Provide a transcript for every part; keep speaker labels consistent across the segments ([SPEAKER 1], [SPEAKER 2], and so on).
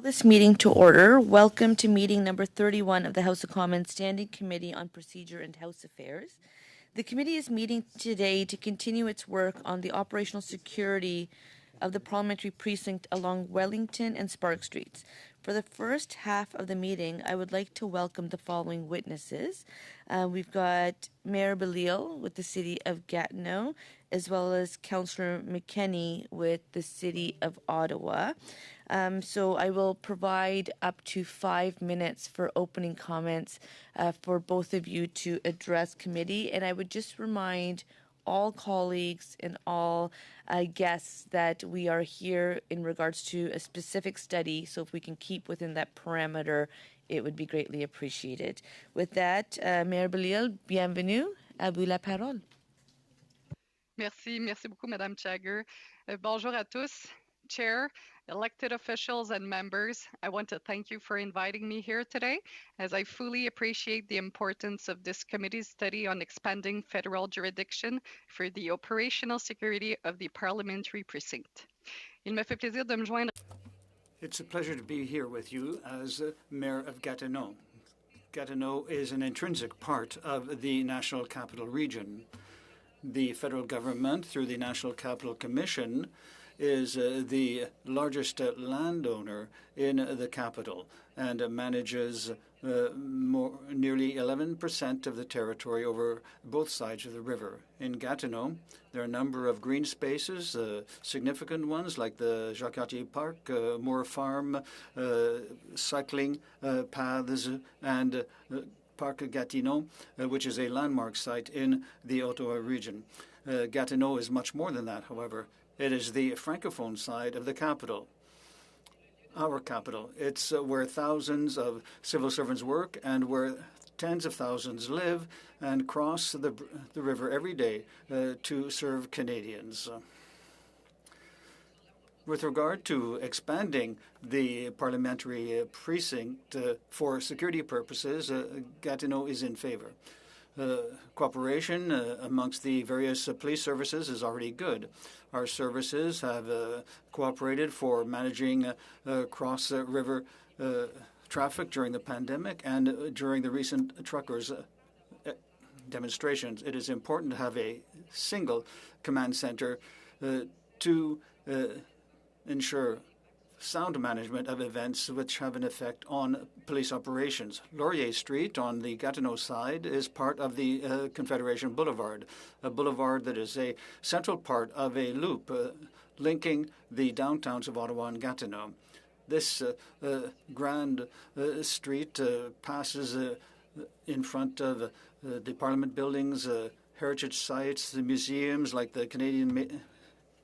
[SPEAKER 1] this meeting to order. Welcome to meeting number 31 of the House of Commons Standing Committee on Procedure and House Affairs. The committee is meeting today to continue its work on the operational security of the parliamentary precinct along Wellington and Spark Streets. For the first half of the meeting, I would like to welcome the following witnesses. We've got Mayor Belil with the City of Gatineau, as well as Councillor McKenney with the City of Ottawa. So I will provide up to 5 minutes for opening comments for both of you to address committee. And I would just remind all colleagues and all guests that we are here in regards to a specific study. So if we can keep within that parameter, it would be greatly appreciated. With that, Mayor Belil, bienvenue. À vous la parole.
[SPEAKER 2] Merci beaucoup, Madame Jagger. Bonjour à tous. Chair, elected officials and members, I want to thank you for inviting me here today, as I fully appreciate the importance of this committee's study on expanding federal jurisdiction for the operational security of the parliamentary precinct. Il me fait plaisir de me joindre.
[SPEAKER 3] It's a pleasure to be here with you as Mayor of Gatineau. Gatineau is an intrinsic part of the National Capital Region. The federal government, through the National Capital Commission, is the largest landowner in the capital and manages nearly 11% of the territory over both sides of the river. In Gatineau, there are a number of green spaces, significant ones like the Jacques Cartier Park, Moore Farm, cycling paths, and Parc Gatineau, which is a landmark site in the Ottawa region. Gatineau is much more than that, however. It is the francophone side of the capital, our capital. It's where thousands of civil servants work and where tens of thousands live and cross the river every day to serve Canadians. With regard to expanding the parliamentary precinct for security purposes, Gatineau is in favor. Cooperation amongst the various police services is already good. Our services have cooperated for managing cross-river traffic during the pandemic and during the recent truckers' demonstrations. It is important to have a single command center to ensure sound management of events which have an effect on police operations. Laurier Street on the Gatineau side is part of the Confederation Boulevard, a boulevard that is a central part of a loop linking the downtowns of Ottawa and Gatineau. This grand street passes in front of the Parliament buildings, heritage sites, the museums like the Canadian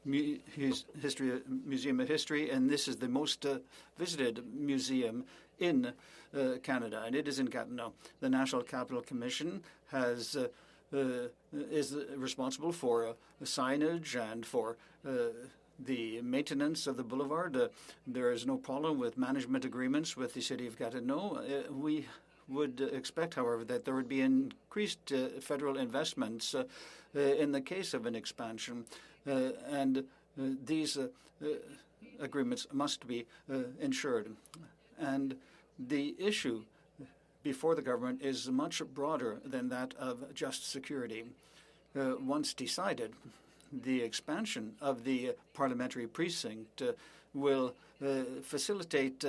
[SPEAKER 3] Museum of History, and this is the most visited museum in Canada, and it is in Gatineau. The National Capital Commission is responsible for signage and for the maintenance of the boulevard. There is no problem with management agreements with the City of Gatineau. We would expect, however, that there would be increased federal investments in the case of an expansion, and these agreements must be ensured. And the issue before the government is much broader than that of just security. Once decided, the expansion of the parliamentary precinct will facilitate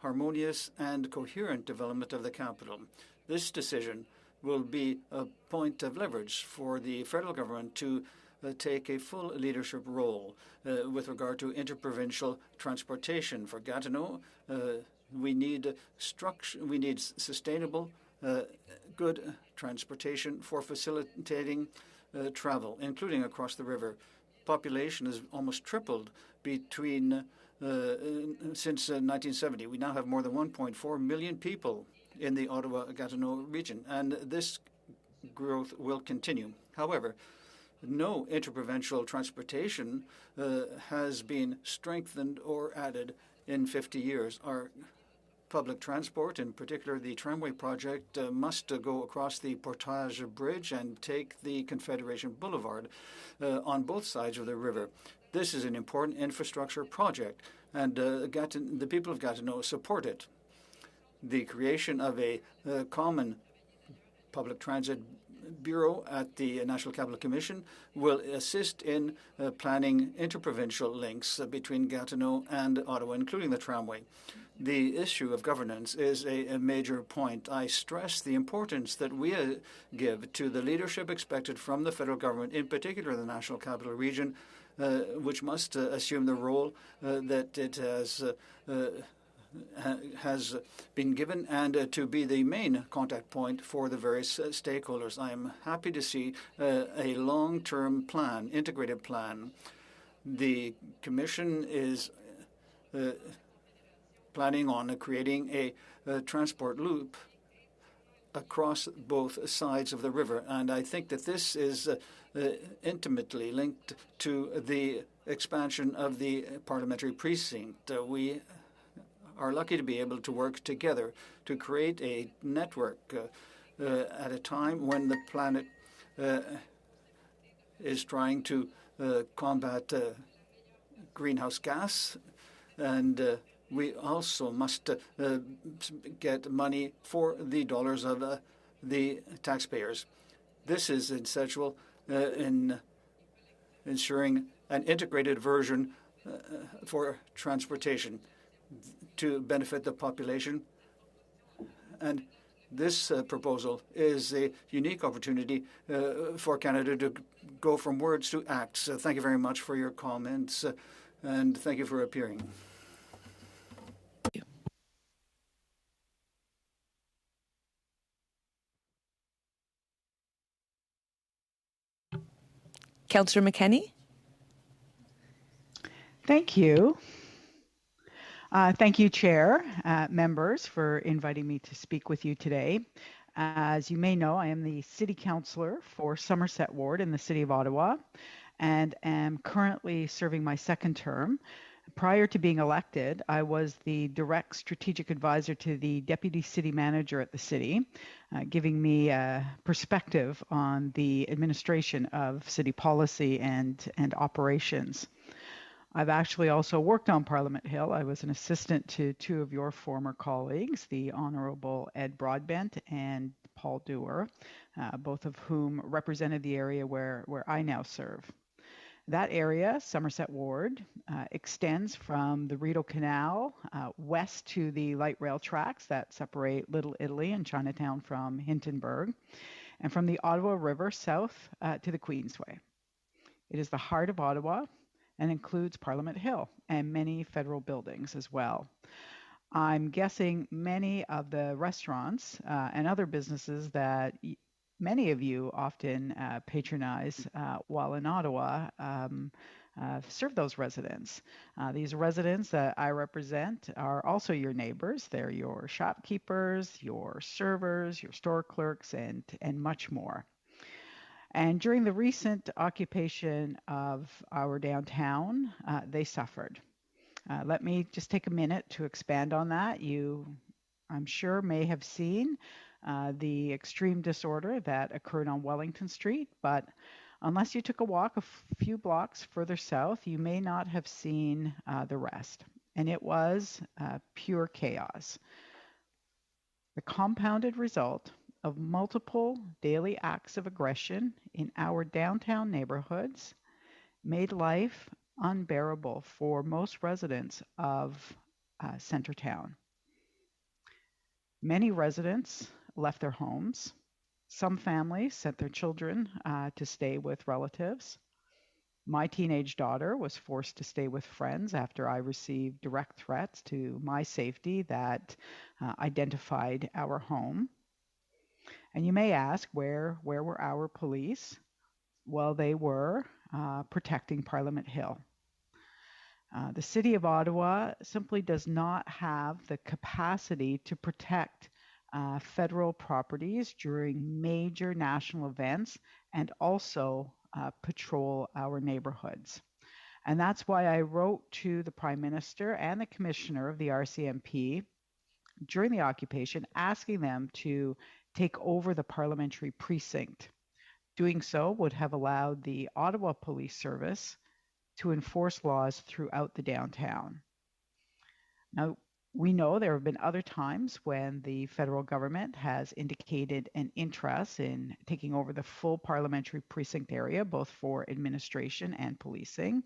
[SPEAKER 3] harmonious and coherent development of the capital. This decision will be a point of leverage for the federal government to take a full leadership role with regard to interprovincial transportation. For Gatineau, we need sustainable, good transportation for facilitating travel, including across the river. Population has almost tripled since 1970. We now have more than 1.4 million people in the Ottawa-Gatineau region, and this growth will continue. However, no interprovincial transportation has been strengthened or added in 50 years. Our public transport, in particular the tramway project, must go across the Portage Bridge and take the Confederation Boulevard on both sides of the river. This is an important infrastructure project, and the people of Gatineau support it. The creation of a common public transit bureau at the National Capital Commission will assist in planning interprovincial links between Gatineau and Ottawa, including the tramway. The issue of governance is a major point. I stress the importance that we give to the leadership expected from the federal government, in particular the National Capital Region, which must assume the role that it has been given, and to be the main contact point for the various stakeholders. I am happy to see a long-term plan, integrated plan. The Commission is planning on creating a transport loop across both sides of the river, and I think that this is intimately linked to the expansion of the parliamentary precinct. We are lucky to be able to work together to create a network at a time when the planet is trying to combat greenhouse gas, and we also must get money for the dollars of the taxpayers. This is essential in ensuring an integrated version for transportation to benefit the population. And this proposal is a unique opportunity for Canada to go from words to acts. Thank you very much for your comments, and thank you for appearing.
[SPEAKER 1] Councillor McKenney?
[SPEAKER 4] Thank you. Thank you, Chair, members, for inviting me to speak with you today. As you may know, I am the City Councillor for Somerset Ward in the City of Ottawa, and am currently serving my second term. Prior to being elected, I was the direct strategic advisor to the Deputy City Manager at the City, giving me a perspective on the administration of city policy and operations. I've actually also worked on Parliament Hill. I was an assistant to two of your former colleagues, the Honourable Ed Broadbent and Paul Dewar, both of whom represented the area where I now serve. That area, Somerset Ward, extends from the Rideau Canal west to the light rail tracks that separate Little Italy and Chinatown from Hintonburg, and from the Ottawa River south to the Queensway. It is the heart of Ottawa and includes Parliament Hill and many federal buildings as well. I'm guessing many of the restaurants and other businesses that many of you often patronize while in Ottawa serve those residents. These residents that I represent are also your neighbors. They're your shopkeepers, your servers, your store clerks, and much more. And during the recent occupation of our downtown, they suffered. Let me just take a minute to expand on that. You, I'm sure, may have seen the extreme disorder that occurred on Wellington Street, but unless you took a walk a few blocks further south, you may not have seen the rest. And it was pure chaos. The compounded result of multiple daily acts of aggression in our downtown neighborhoods made life unbearable for most residents of Centertown. Many residents left their homes. Some families sent their children to stay with relatives. My teenage daughter was forced to stay with friends after I received direct threats to my safety that identified our home. And you may ask, where were our police? Well, they were protecting Parliament Hill. The City of Ottawa simply does not have the capacity to protect federal properties during major national events and also patrol our neighborhoods. And that's why I wrote to the Prime Minister and the Commissioner of the RCMP during the occupation, asking them to take over the parliamentary precinct. Doing so would have allowed the Ottawa Police Service to enforce laws throughout the downtown. Now, we know there have been other times when the federal government has indicated an interest in taking over the full parliamentary precinct area, both for administration and policing.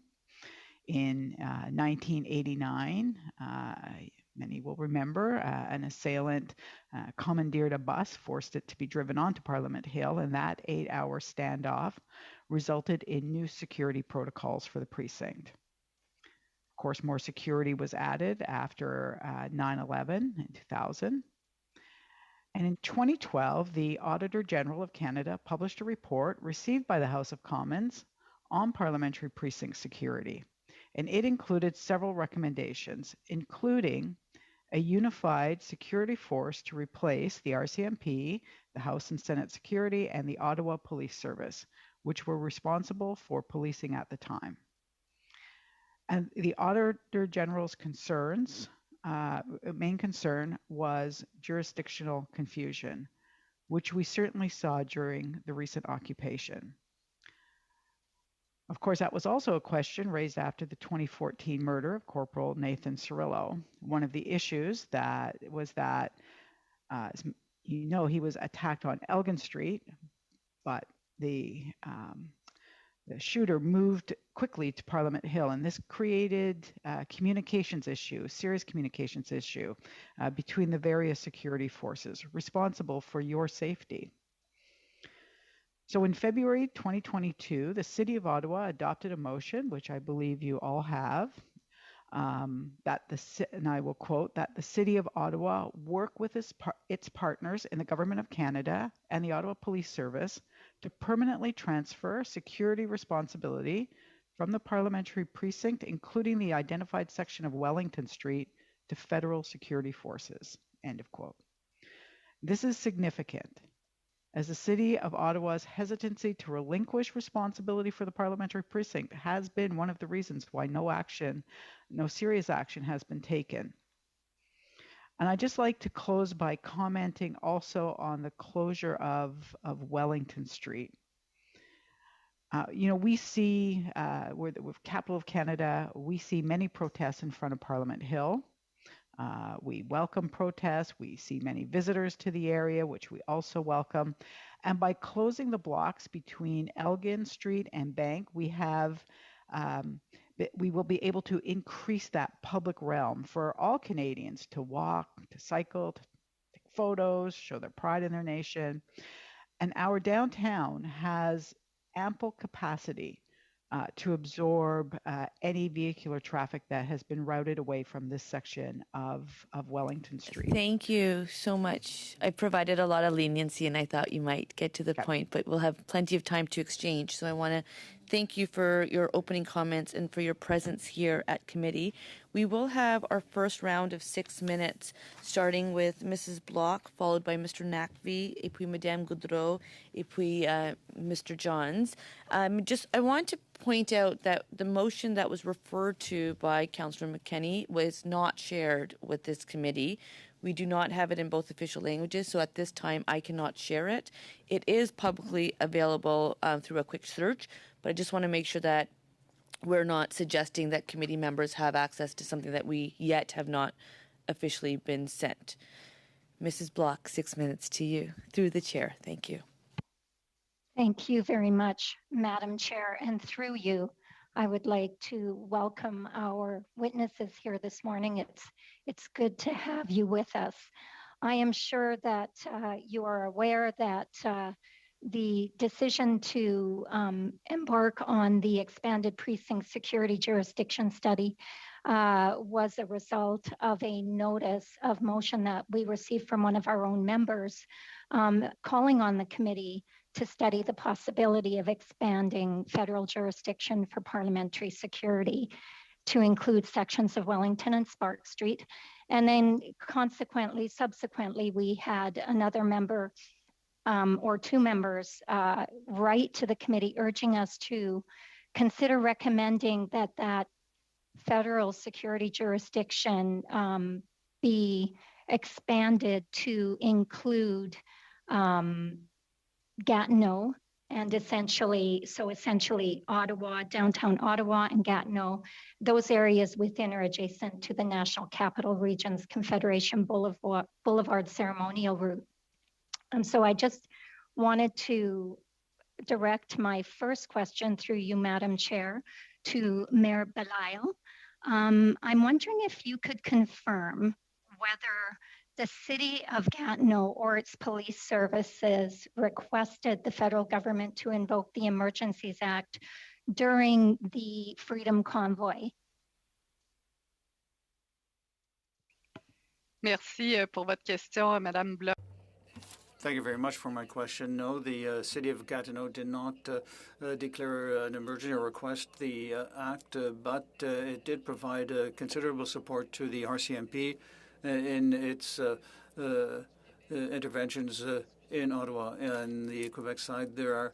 [SPEAKER 4] In 1989, many will remember, an assailant commandeered a bus, forced it to be driven onto Parliament Hill, and that 8-hour standoff resulted in new security protocols for the precinct. Of course, more security was added after 9/11 in 2000. And in 2012, the Auditor General of Canada published a report received by the House of Commons on parliamentary precinct security. And it included several recommendations, including a unified security force to replace the RCMP, the House and Senate Security, and the Ottawa Police Service, which were responsible for policing at the time. And the Auditor General's main concern was jurisdictional confusion, which we certainly saw during the recent occupation. Of course, that was also a question raised after the 2014 murder of Corporal Nathan Cirillo. One of the issues was that, as you know, he was attacked on Elgin Street, but the shooter moved quickly to Parliament Hill, and this created a serious communications issue between the various security forces responsible for your safety. So in February 2022, the City of Ottawa adopted a motion, which I believe you all have, and I will quote, that the City of Ottawa work with its partners in the Government of Canada and the Ottawa Police Service to permanently transfer security responsibility from the parliamentary precinct, including the identified section of Wellington Street, to federal security forces, end of quote. This is significant, as the City of Ottawa's hesitancy to relinquish responsibility for the parliamentary precinct has been one of the reasons why no serious action has been taken. And I'd just like to close by commenting also on the closure of Wellington Street. We see, with Capital of Canada, we see many protests in front of Parliament Hill. We welcome protests. We see many visitors to the area, which we also welcome. And by closing the blocks between Elgin Street and Bank, we will be able to increase that public realm for all Canadians to walk, to cycle, to take photos, show their pride in their nation. And our downtown has ample capacity to absorb any vehicular traffic that has been routed away from this section of Wellington Street.
[SPEAKER 1] Thank you so much. I provided a lot of leniency, and I thought you might get to the point, but we'll have plenty of time to exchange. So I want to thank you for your opening comments and for your presence here at committee. We will have our first round of 6 minutes, starting with Mrs. Block, followed by Mr. Nakvi, et puis Madame Goudreau, et puis Mr. Johns. I want to point out that the motion that was referred to by Councillor McKenney was not shared with this committee. We do not have it in both official languages, so at this time I cannot share it. It is publicly available through a quick search, but I just want to make sure that we're not suggesting that committee members have access to something that we yet have not officially been sent. Mrs. Block, 6 minutes to you, through the chair. Thank you.
[SPEAKER 5] Thank you very much, Madam Chair, and through you, I would like to welcome our witnesses here this morning. It's good to have you with us. I am sure that you are aware that the decision to embark on the expanded precinct security jurisdiction study was a result of a notice of motion that we received from one of our own members calling on the committee to study the possibility of expanding federal jurisdiction for parliamentary security to include sections of Wellington and Spark Street. And then subsequently, we had another member or two members write to the committee urging us to consider recommending that federal security jurisdiction be expanded to include Gatineau and essentially Ottawa, downtown Ottawa and Gatineau, those areas within or adjacent to the National Capital Region's Confederation Boulevard ceremonial route. And so I just wanted to direct my first question through you, Madam Chair, to Mayor Belisle. I'm wondering if you could confirm whether the City of Gatineau or its police services requested the federal government to invoke the Emergencies Act during the Freedom Convoy.
[SPEAKER 2] Merci pour votre question, Madame Bloch.
[SPEAKER 3] Thank you very much for my question. No, the City of Gatineau did not declare an emergency or request the act, but it did provide considerable support to the RCMP in its interventions in Ottawa. And the Quebec side, there are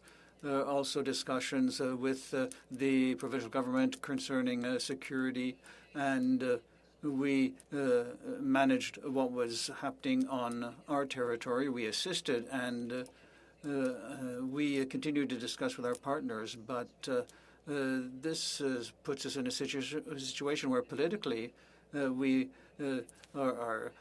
[SPEAKER 3] also discussions with the provincial government concerning security, and we managed what was happening on our territory. We assisted, and we continued to discuss with our partners. But this puts us in a situation where politically we are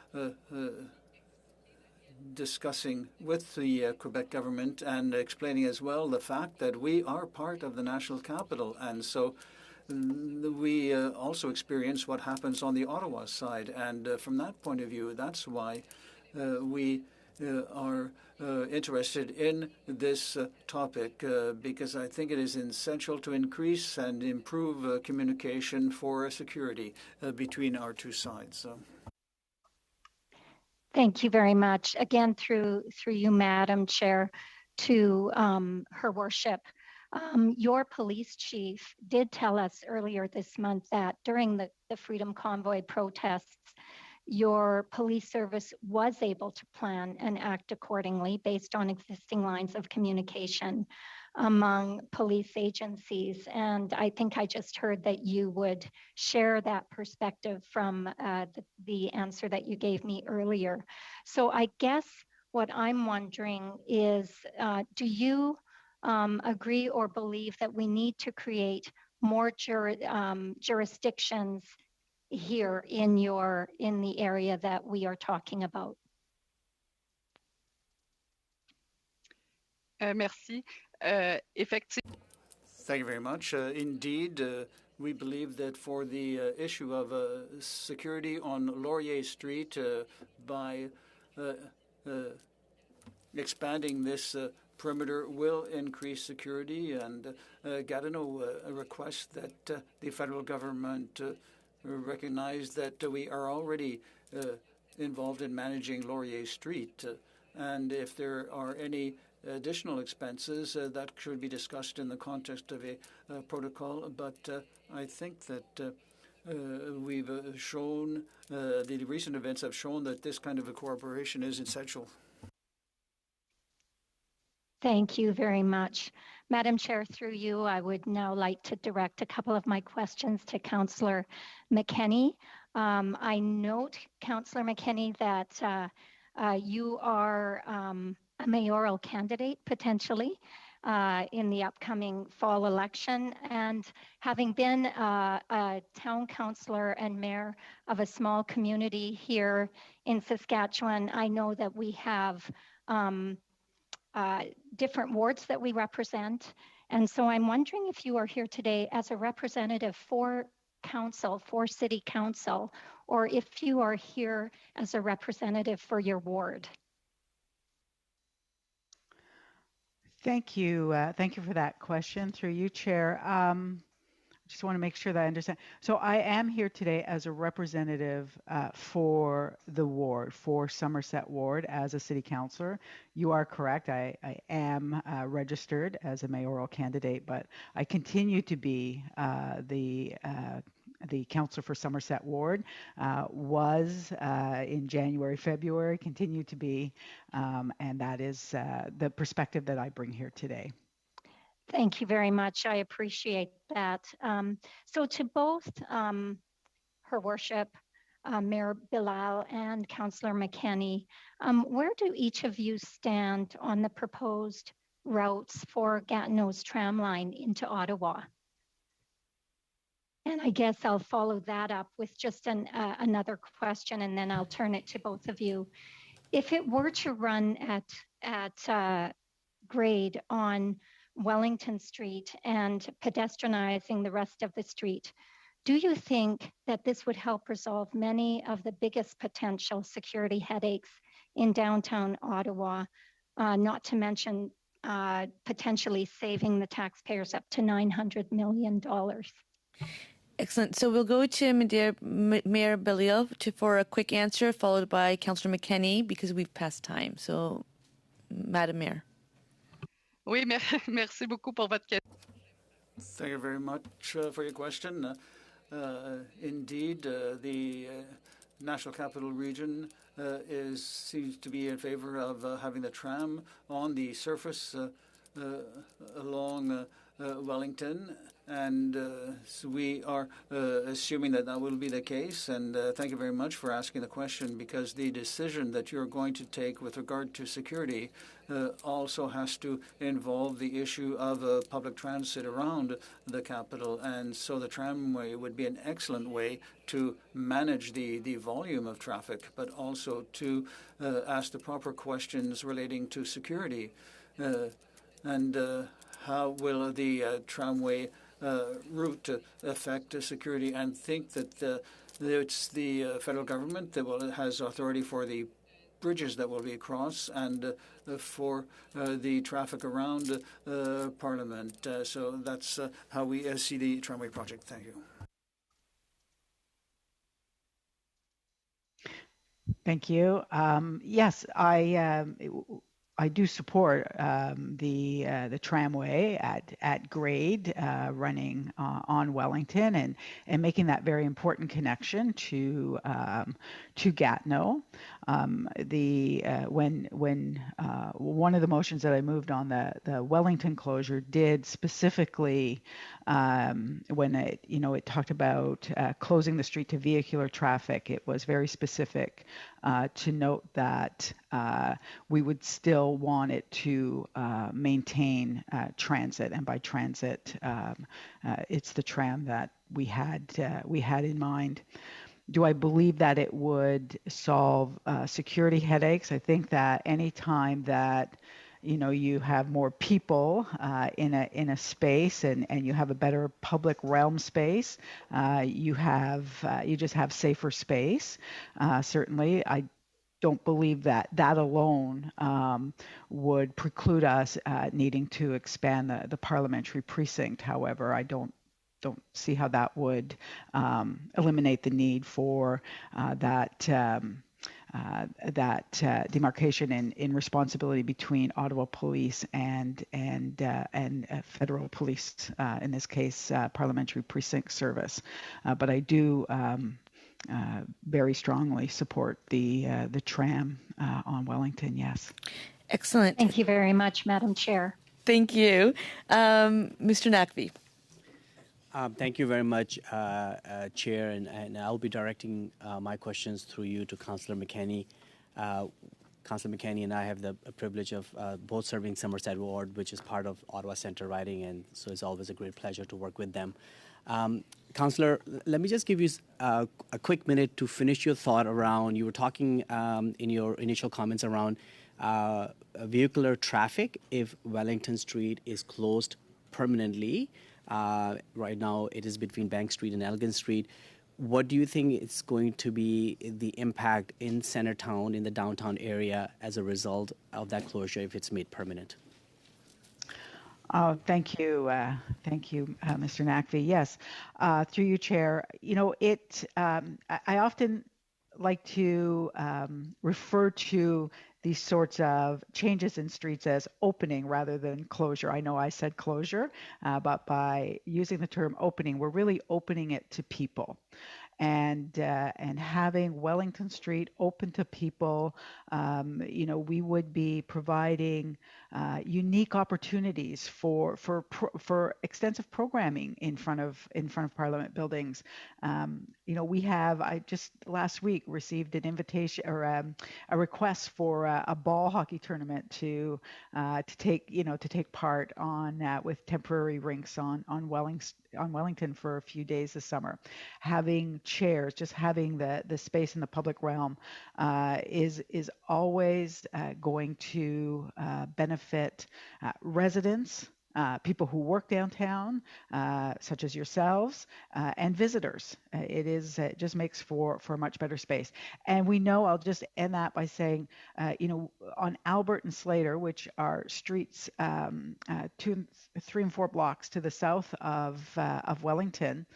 [SPEAKER 3] discussing with the Quebec government and explaining as well the fact that we are part of the national capital. And so we also experience what happens on the Ottawa side. And from that point of view, that's why we are interested in this topic, because I think it is essential to increase and improve communication for security between our two sides.
[SPEAKER 5] Thank you very much. Again, through you, Madam Chair, to Her Worship. Your police chief did tell us earlier this month that during the Freedom Convoy protests, your police service was able to plan and act accordingly based on existing lines of communication among police agencies. And I think I just heard that you would share that perspective from the answer that you gave me earlier. So I guess what I'm wondering is, do you agree or believe that we need to create more jurisdictions here in the area that we are talking about?
[SPEAKER 2] Merci. Effectivement.
[SPEAKER 3] Thank you very much. Indeed, we believe that for the issue of security on Laurier Street, by expanding this perimeter will increase security, and Gatineau requests that the federal government recognize that we are already involved in managing Laurier Street, and if there are any additional expenses, that should be discussed in the context of a protocol. But I think that we've shown, the recent events have shown that this kind of a cooperation is essential.
[SPEAKER 5] Thank you very much. Madam Chair, through you, I would now like to direct a couple of my questions to Councillor McKenney. I note, Councillor McKenney, that you are a mayoral candidate potentially in the upcoming fall election. And having been a town councillor and mayor of a small community here in Saskatchewan, I know that we have different wards that we represent. And so I'm wondering if you are here today as a representative for council, for city council, or if you are here as a representative for your ward.
[SPEAKER 4] Thank you. Thank you for that question through you, Chair. Just want to make sure that I understand. So I am here today as a representative for the ward, for Somerset Ward as a city councillor. You are correct. I am registered as a mayoral candidate, but I continue to be the councillor for Somerset Ward, was in January, February, continue to be, and that is the perspective that I bring here today.
[SPEAKER 5] Thank you very much. I appreciate that. So to both Her Worship, Mayor Bilal and Councillor McKenney. Where do each of you stand on the proposed routes for Gatineau's tram line into Ottawa? And I guess I'll follow that up with just another question, and then I'll turn it to both of you. If it were to run at grade on Wellington Street and pedestrianizing the rest of the street, do you think that this would help resolve many of the biggest potential security headaches in downtown Ottawa, not to mention potentially saving the taxpayers up to $900 million?
[SPEAKER 1] Excellent. So we'll go to Mayor Belil for a quick answer, followed by Councillor McKenney, because we've passed time. So, Madam Mayor.
[SPEAKER 2] Oui, merci beaucoup pour votre question.
[SPEAKER 3] Thank you very much for your question. Indeed, the National Capital Region seems to be in favor of having the tram on the surface along Wellington, and so we are assuming that that will be the case. And thank you very much for asking the question, because the decision that you're going to take with regard to security also has to involve the issue of public transit around the capital. And so the tramway would be an excellent way to manage the volume of traffic, but also to ask the proper questions relating to security. And how will the tramway route affect security? And think that it's the federal government that has authority for the bridges that will be across and for the traffic around Parliament. So that's how we see the tramway project. Thank you.
[SPEAKER 4] Thank you. Yes, I do support the tramway at grade running on Wellington and making that very important connection to Gatineau. When one of the motions that I moved on the Wellington closure did specifically when it talked about closing the street to vehicular traffic, it was very specific to note that we would still want it to maintain transit, and by transit, it's the tram that we had in mind. Do I believe that it would solve security headaches? I think that any time that you have more people in a space and you have a better public realm space, you just have safer space. Certainly, I don't believe that alone would preclude us needing to expand the parliamentary precinct. However, I don't see how that would eliminate the need for that demarcation in responsibility between Ottawa Police and federal police, in this case, Parliamentary Precinct Service. But I do very strongly support the tram on Wellington. Yes.
[SPEAKER 1] Excellent.
[SPEAKER 5] Thank you very much, Madam Chair.
[SPEAKER 1] Thank you, Mr. Naqvi.
[SPEAKER 6] Thank you very much, Chair, and I'll be directing my questions through you to Councillor McKenney. Councillor McKenney and I have the privilege of both serving Somerset Ward, which is part of Ottawa Centre riding, and so it's always a great pleasure to work with them. Councillor, let me just give you a quick minute to finish your thought around, you were talking in your initial comments around vehicular traffic if Wellington Street is closed permanently. Right now it is between Bank Street and Elgin Street. What do you think is going to be the impact in Centretown, in the downtown area, as a result of that closure if it's made permanent?
[SPEAKER 4] Oh, thank you, Mr. Naqvi. Yes, through you, Chair. I often like to refer to these sorts of changes in streets as opening rather than closure. I know I said closure, but by using the term opening, we're really opening it to people. and having Wellington Street open to people. We would be providing unique opportunities for extensive programming in front of Parliament buildings. I just last week received an invitation or a request for a ball hockey tournament to take part on with temporary rinks on Wellington for a few days this summer. Having chairs, just having the space in the public realm is always going to benefit residents, people who work downtown, such as yourselves, and visitors. It just makes for a much better space. And we know, I'll just end that by saying, on Albert and Slater, which are streets 2, 3, and 4 blocks to the south of Wellington,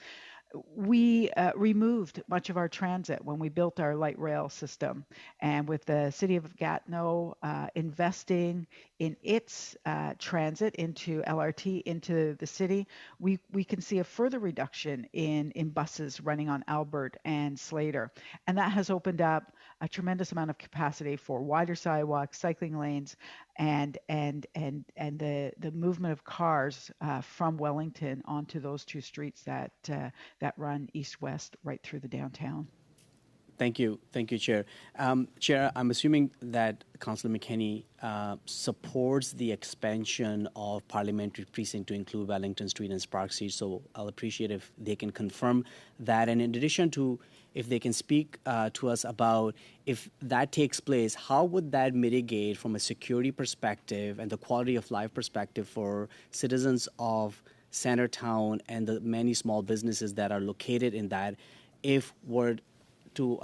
[SPEAKER 4] we removed much of our transit when we built our light rail system. And with the city of Gatineau investing in its transit into LRT into the city, we can see a further reduction in buses running on Albert and Slater. And that has opened up a tremendous amount of capacity for wider sidewalks, cycling lanes, and the movement of cars from Wellington onto those 2 streets that run east-west right through the downtown.
[SPEAKER 6] Thank you, Chair. Chair, I'm assuming that Councillor McKenney supports the expansion of Parliamentary Precinct to include Wellington Street and Sparks Street. So I'll appreciate if they can confirm that. And in addition to, if they can speak to us about if that takes place, how would that mitigate from a security perspective and the quality of life perspective for citizens of Centertown and the many small businesses that are located in that, if we're to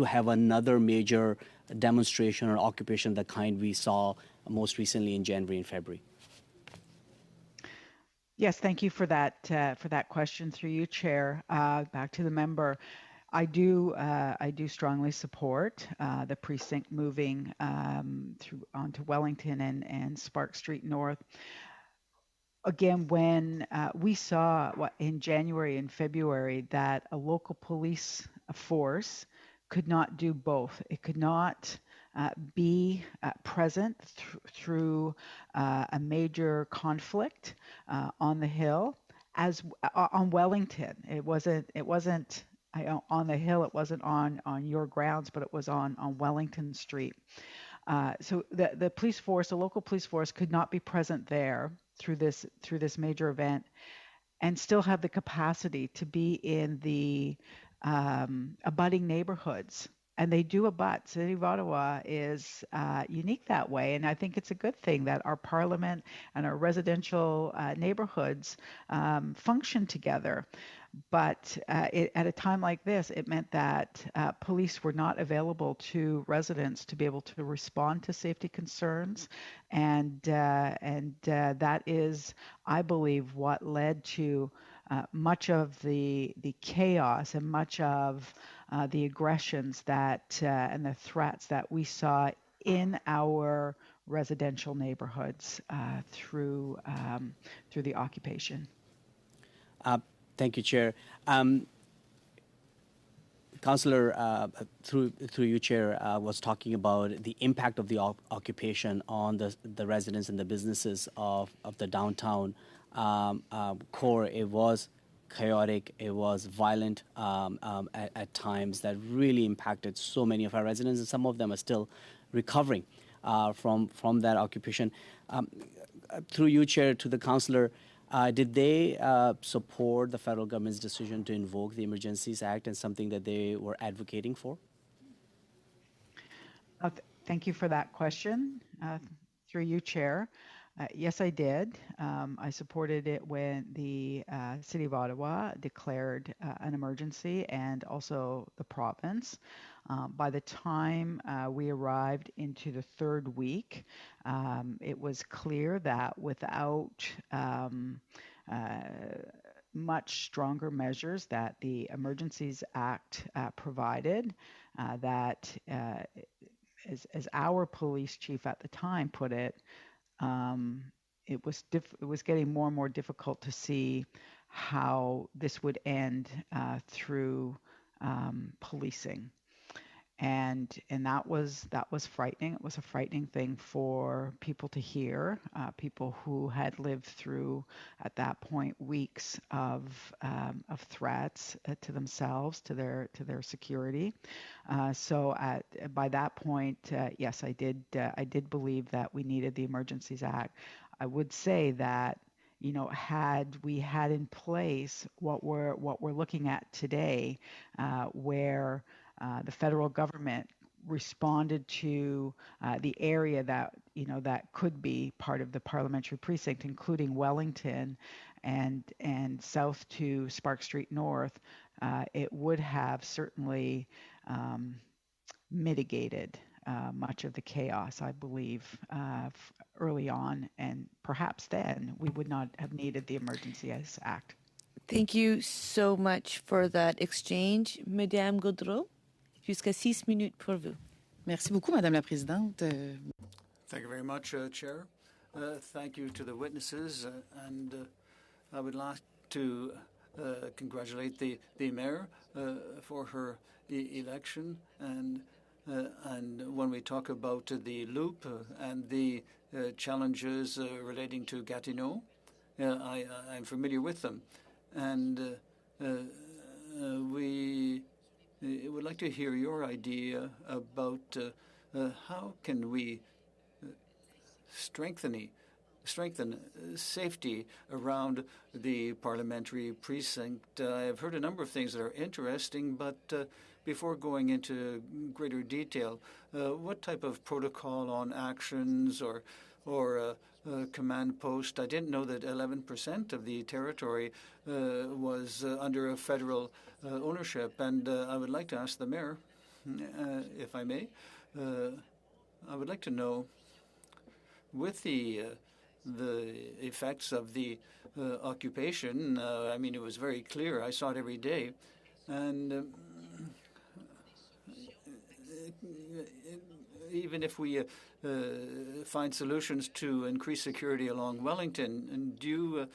[SPEAKER 6] have another major demonstration or occupation the kind we saw most recently in January and February?
[SPEAKER 4] Yes, thank you for that question through you, Chair. Back to the member. I do strongly support the precinct moving onto Wellington and Spark Street North. Again, when we saw in January and February that a local police force could not do both. It could not be present through a major conflict on the Hill as on Wellington. It wasn't on the Hill. It wasn't on your grounds, but it was on Wellington Street. So the police force, the local police force, could not be present there through this major event, and still have the capacity to be in the abutting neighborhoods. And they do abut. City of Ottawa is unique that way, and I think it's a good thing that our parliament and our residential neighborhoods function together. But at a time like this, it meant that police were not available to residents to be able to respond to safety concerns, and that is, I believe, what led to much of the chaos and much of the aggressions and the threats that we saw in our residential neighborhoods through the occupation.
[SPEAKER 6] Thank you, Chair. Councillor, through you, Chair, was talking about the impact of the occupation on the residents and the businesses of the downtown core. It was chaotic. It was violent at times that really impacted so many of our residents, and some of them are still recovering from that occupation. Through you, Chair, to the councillor, did they support the federal government's decision to invoke the Emergencies Act and something that they were advocating for?
[SPEAKER 4] Thank you for that question. Through you, Chair. Yes, I did. I supported it when the City of Ottawa declared an emergency, and also the province. By the time we arrived into the 3rd week, it was clear that without much stronger measures that the Emergencies Act provided, that as our police chief at the time put it, it was getting more and more difficult to see how this would end through policing. And that was frightening. It was a frightening thing for people to hear, people who had lived through at that point weeks of threats to themselves, to their security. So by that point, yes, I did believe that we needed the Emergencies Act. I would say that, you know, had we had in place what we're looking at today, where the federal government responded to the area that, you know, that could be part of the parliamentary precinct, including Wellington and south to Spark Street North, it would have certainly mitigated much of the chaos, I believe, early on, and perhaps then we would not have needed the Emergencies Act.
[SPEAKER 1] Thank you so much for that exchange, Madame Gaudreau. Jusqu'à 6 minutes pour vous.
[SPEAKER 7] Merci beaucoup, Madame la Présidente.
[SPEAKER 3] Thank you very much, Chair. Thank you to the witnesses, and I would like to congratulate the mayor for her election. And when we talk about the loop and the challenges relating to Gatineau, I'm familiar with them, and we would like to hear your idea about how can we strengthen safety around the parliamentary precinct. I've heard a number of things that are interesting, but before going into greater detail, what type of protocol on actions or command post? I didn't know that 11% of the territory was under a federal ownership, and I would like to ask the mayor, if I may, I would like to know, with the effects of the occupation, I mean, it was very clear. I saw it every day, and even if we find solutions to increase security along Wellington, and do you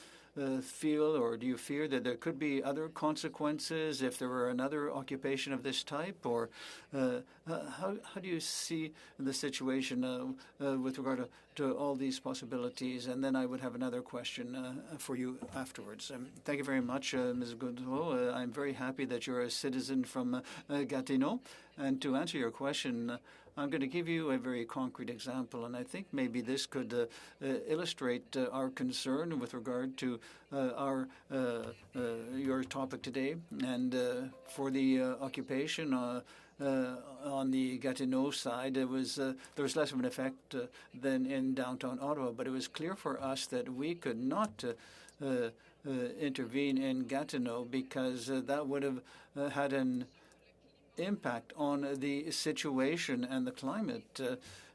[SPEAKER 3] feel or do you fear that there could be other consequences if there were another occupation of this type? Or how do you see the situation with regard to all these possibilities? And then I would have another question for you afterwards. Thank you very much, Ms. Gaudreau. I'm very happy that you're a citizen from Gatineau. And to answer your question, I'm going to give you a very concrete example, and I think maybe this could illustrate our concern with regard to your topic today. And for the occupation on the Gatineau side, there was less of an effect than in downtown Ottawa, but it was clear for us that we could not intervene in Gatineau because that would have had an impact on the situation and the climate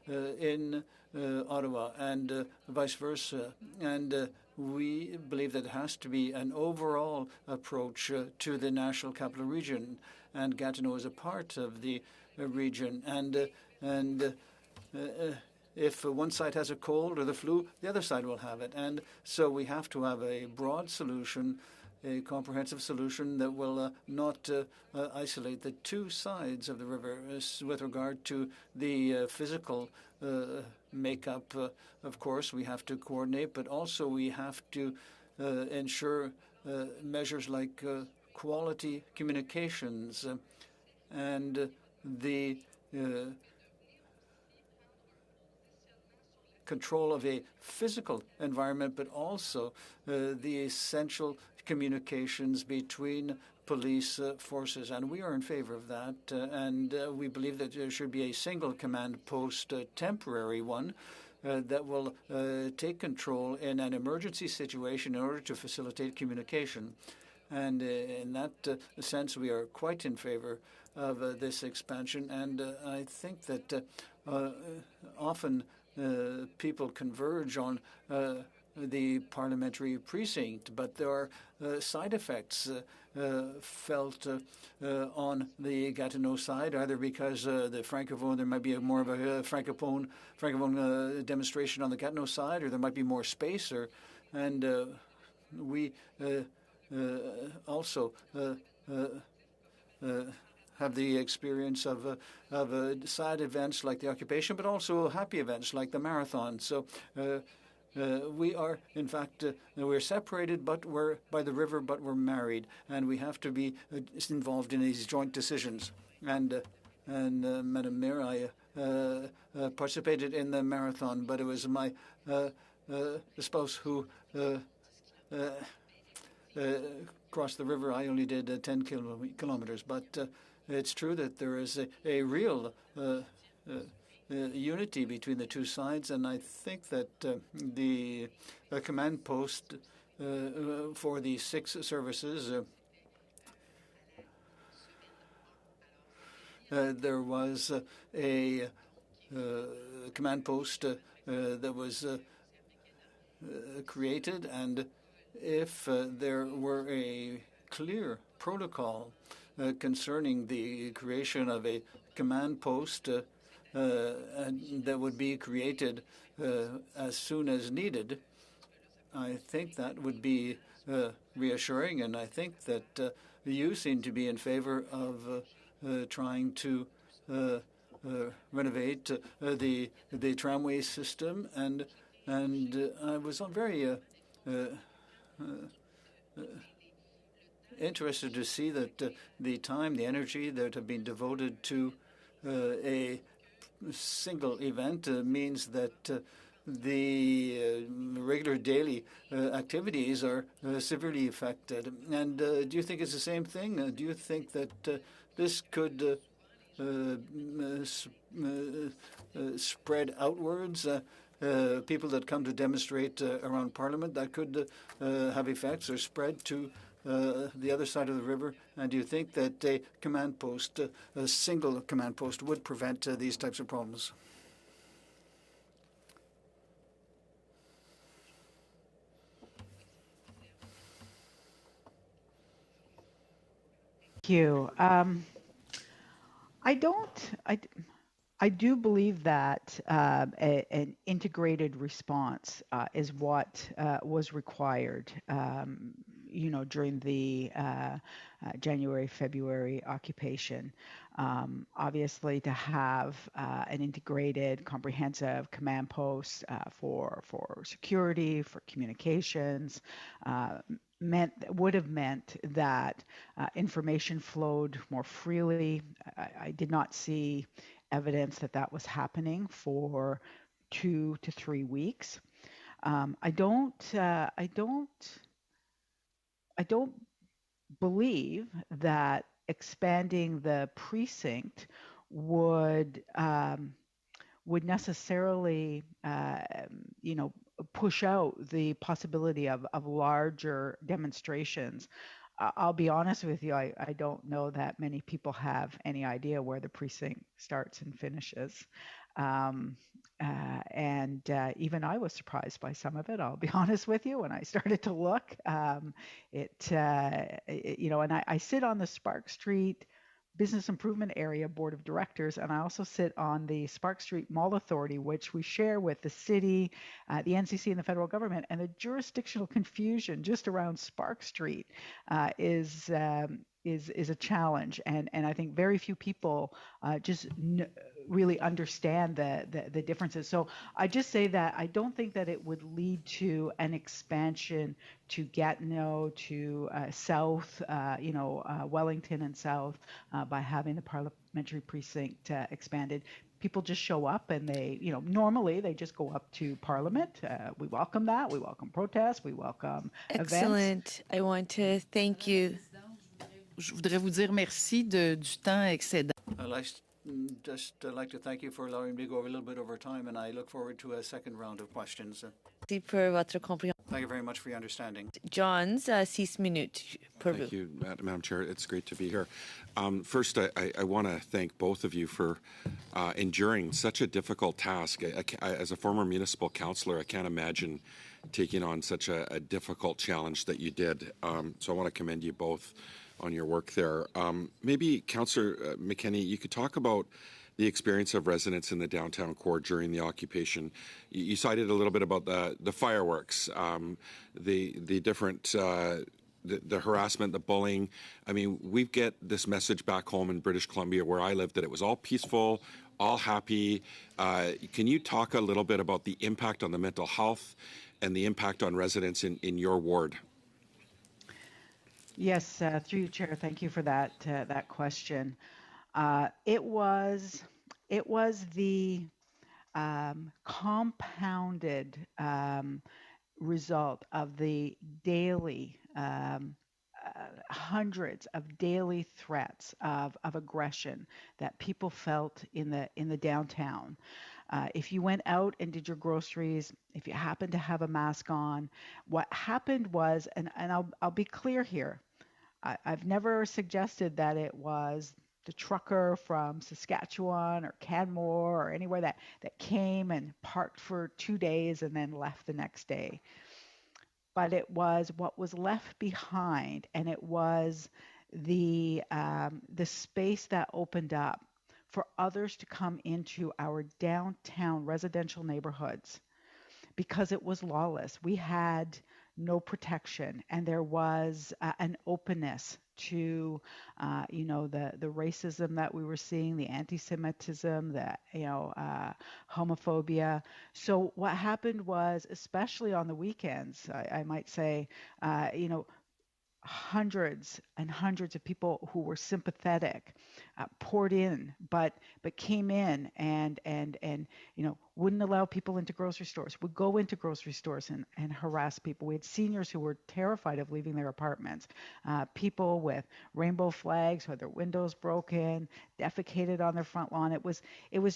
[SPEAKER 3] in Ottawa and vice versa. And we believe that it has to be an overall approach to the National Capital Region, and Gatineau is a part of the region. And if one side has a cold or the flu, the other side will have it. And so we have to have a broad solution, a comprehensive solution that will not isolate the two sides of the river with regard to the physical makeup. Of course, we have to coordinate, but also we have to ensure measures like quality communications and the control of a physical environment, but also the essential communications between police forces. And we are in favor of that. And we believe that there should be a single command post, a temporary one, that will take control in an emergency situation in order to facilitate communication. And in that sense, we are quite in favor of this expansion. And I think that often people converge on the parliamentary precinct, but there are side effects felt on the Gatineau side, either because the Francophone, there might be more of a Francophone demonstration on the Gatineau side, or there might be more space, and we also have the experience of sad events like the occupation, but also happy events like the marathon. So we are, in fact, we're separated, but we're by the river, but we're married, and we have to be involved in these joint decisions. And Madam Mayor, I participated in the marathon, but it was my spouse who crossed the river. I only did 10 kilometers, but it's true that there is a real unity between the two sides, and I think that the command post for the 6 services, there was a command post that was created, and if there were a clear protocol concerning the creation of a command post that would be created as soon as needed, I think that would be reassuring, and I think that you seem to be in favor of trying to renovate the tramway system, and I was very interested to see that the time, the energy that have been devoted to a single event means that the regular daily activities are severely affected. And do you think it's the same thing? Do you think that this could spread outwards? People that come to demonstrate around Parliament, that could have effects or spread to the other side of the river? And do you think that a command post, a single command post, would prevent these types of problems?
[SPEAKER 4] Thank you. I do believe that an integrated response is what was required, during the January-February occupation. Obviously, to have an integrated, comprehensive command post for security, for communications, would have meant that information flowed more freely. I did not see evidence that that was happening for 2 to 3 weeks. I don't believe that expanding the precinct would necessarily, push out the possibility of larger demonstrations. I'll be honest with you, I don't know that many people have any idea where the precinct starts and finishes. Even I was surprised by some of it, I'll be honest with you, when I started to look. And I sit on the Spark Street Business Improvement Area Board of Directors, and I also sit on the Spark Street Mall Authority, which we share with the city, the NCC, and the federal government. And the jurisdictional confusion just around Spark Street is a challenge, and I think very few people really understand the differences. So I just say that I don't think that it would lead to an expansion to Gatineau, to South, Wellington and South, by having the parliamentary precinct expanded. People just show up, and they, normally they just go up to Parliament. We welcome that. We welcome protests. We welcome
[SPEAKER 1] Excellent.
[SPEAKER 4] events.
[SPEAKER 1] I want to thank you.
[SPEAKER 7] Je voudrais vous dire merci du temps excédent.
[SPEAKER 3] I'd like to thank you for allowing me to go a little bit over time, and I look forward to a second round of questions.
[SPEAKER 1] Merci pour votre compréhension.
[SPEAKER 3] Thank you very much for your understanding.
[SPEAKER 1] John's 6 minutes per
[SPEAKER 8] Thank you, Madam Chair. It's great to be here. First, I want to thank both of you for enduring such a difficult task. As a former municipal councillor, I can't imagine taking on such a difficult challenge that you did. So I want to commend you both on your work there. Maybe, Councillor McKenney, you could talk about the experience of residents in the downtown core during the occupation. You cited a little bit about the fireworks, the different the harassment, the bullying. I mean, we get this message back home in British Columbia, where I live, that it was all peaceful, all happy. Can you talk a little bit about the impact on the mental health and the impact on residents in your ward?
[SPEAKER 4] Yes, through you, Chair. Thank you for that question. It was the compounded result of the daily hundreds of daily threats of aggression that people felt in the downtown. If you went out and did your groceries, if you happened to have a mask on, what happened was, and I'll be clear here, I've never suggested that it was the trucker from Saskatchewan or Canmore or anywhere that came and parked for 2 days and then left the next day. But it was what was left behind, and it was the space that opened up for others to come into our downtown residential neighborhoods because it was lawless. We had no protection, and there was an openness to, the racism that we were seeing, the anti-Semitism, the homophobia. So what happened was, especially on the weekends, I might say, hundreds and hundreds of people who were sympathetic poured in, but came in and wouldn't allow people into grocery stores, would go into grocery stores and harass people. We had seniors who were terrified of leaving their apartments, people with rainbow flags who had their windows broken, defecated on their front lawn. It was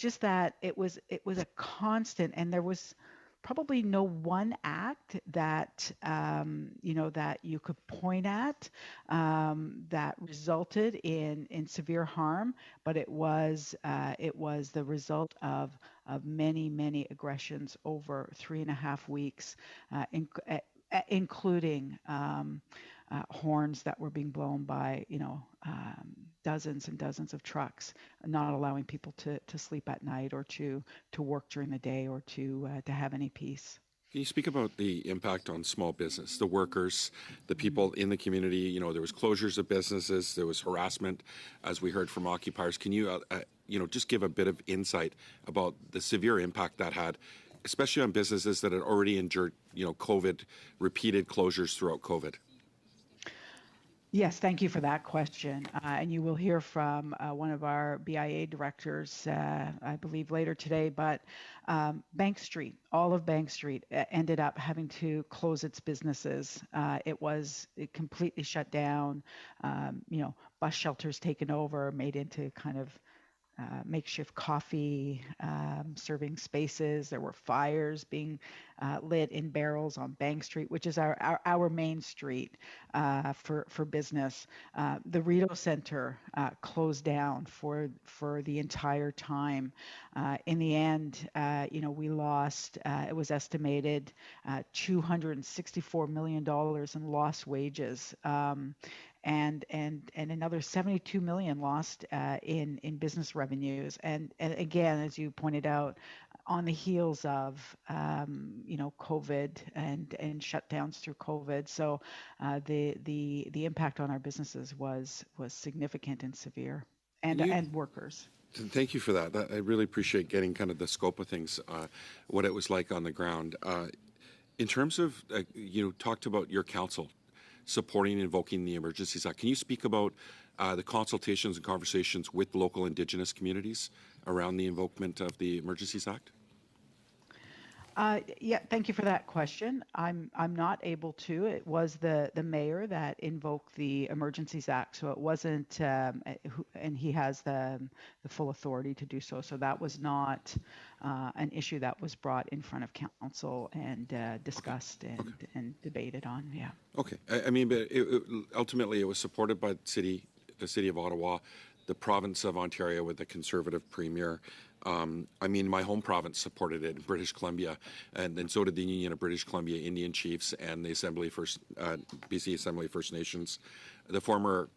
[SPEAKER 4] just that it was a constant, and there was probably no one act that that you could point at that resulted in severe harm, but it was the result of many aggressions over 3.5 weeks, including horns that were being blown by dozens and dozens of trucks, not allowing people to sleep at night or to work during the day or to have any peace.
[SPEAKER 8] Can you speak about the impact on small business, the workers, the people in the community? There was closures of businesses, there was harassment, as we heard from occupiers. Can you, just give a bit of insight about the severe impact that had, especially on businesses that had already endured, COVID, repeated closures throughout COVID?
[SPEAKER 4] Yes, thank you for that question. And you will hear from one of our BIA directors, I believe, later today. But Bank Street, all of Bank Street ended up having to close its businesses. It completely shut down. Bus shelters taken over, made into kind of makeshift coffee serving spaces. There were fires being lit in barrels on Bank Street, which is our main street for business. The Rideau Center closed down for the entire time. In the end, we lost. It was estimated $264 million in lost wages. And another 72 million lost in business revenues. And again, as you pointed out, on the heels of COVID and shutdowns through COVID. So the impact on our businesses was significant and severe, and workers.
[SPEAKER 8] Thank you for that. I really appreciate getting kind of the scope of things, what it was like on the ground. In terms of, you talked about your council supporting and invoking the Emergencies Act. Can you speak about the consultations and conversations with local Indigenous communities around the invokement of the Emergencies Act?
[SPEAKER 4] Yeah, thank you for that question. I'm not able to. It was the mayor that invoked the Emergencies Act, so it wasn't, and he has the full authority to do so. So that was not an issue that was brought in front of council and discussed and debated on. Yeah. Okay.
[SPEAKER 8] I mean, but ultimately, it was supported by the city of Ottawa, the province of Ontario with the Conservative premier. I mean, my home province supported it in British Columbia, and so did the Union of British Columbia Indian Chiefs and the BC Assembly First Nations. The former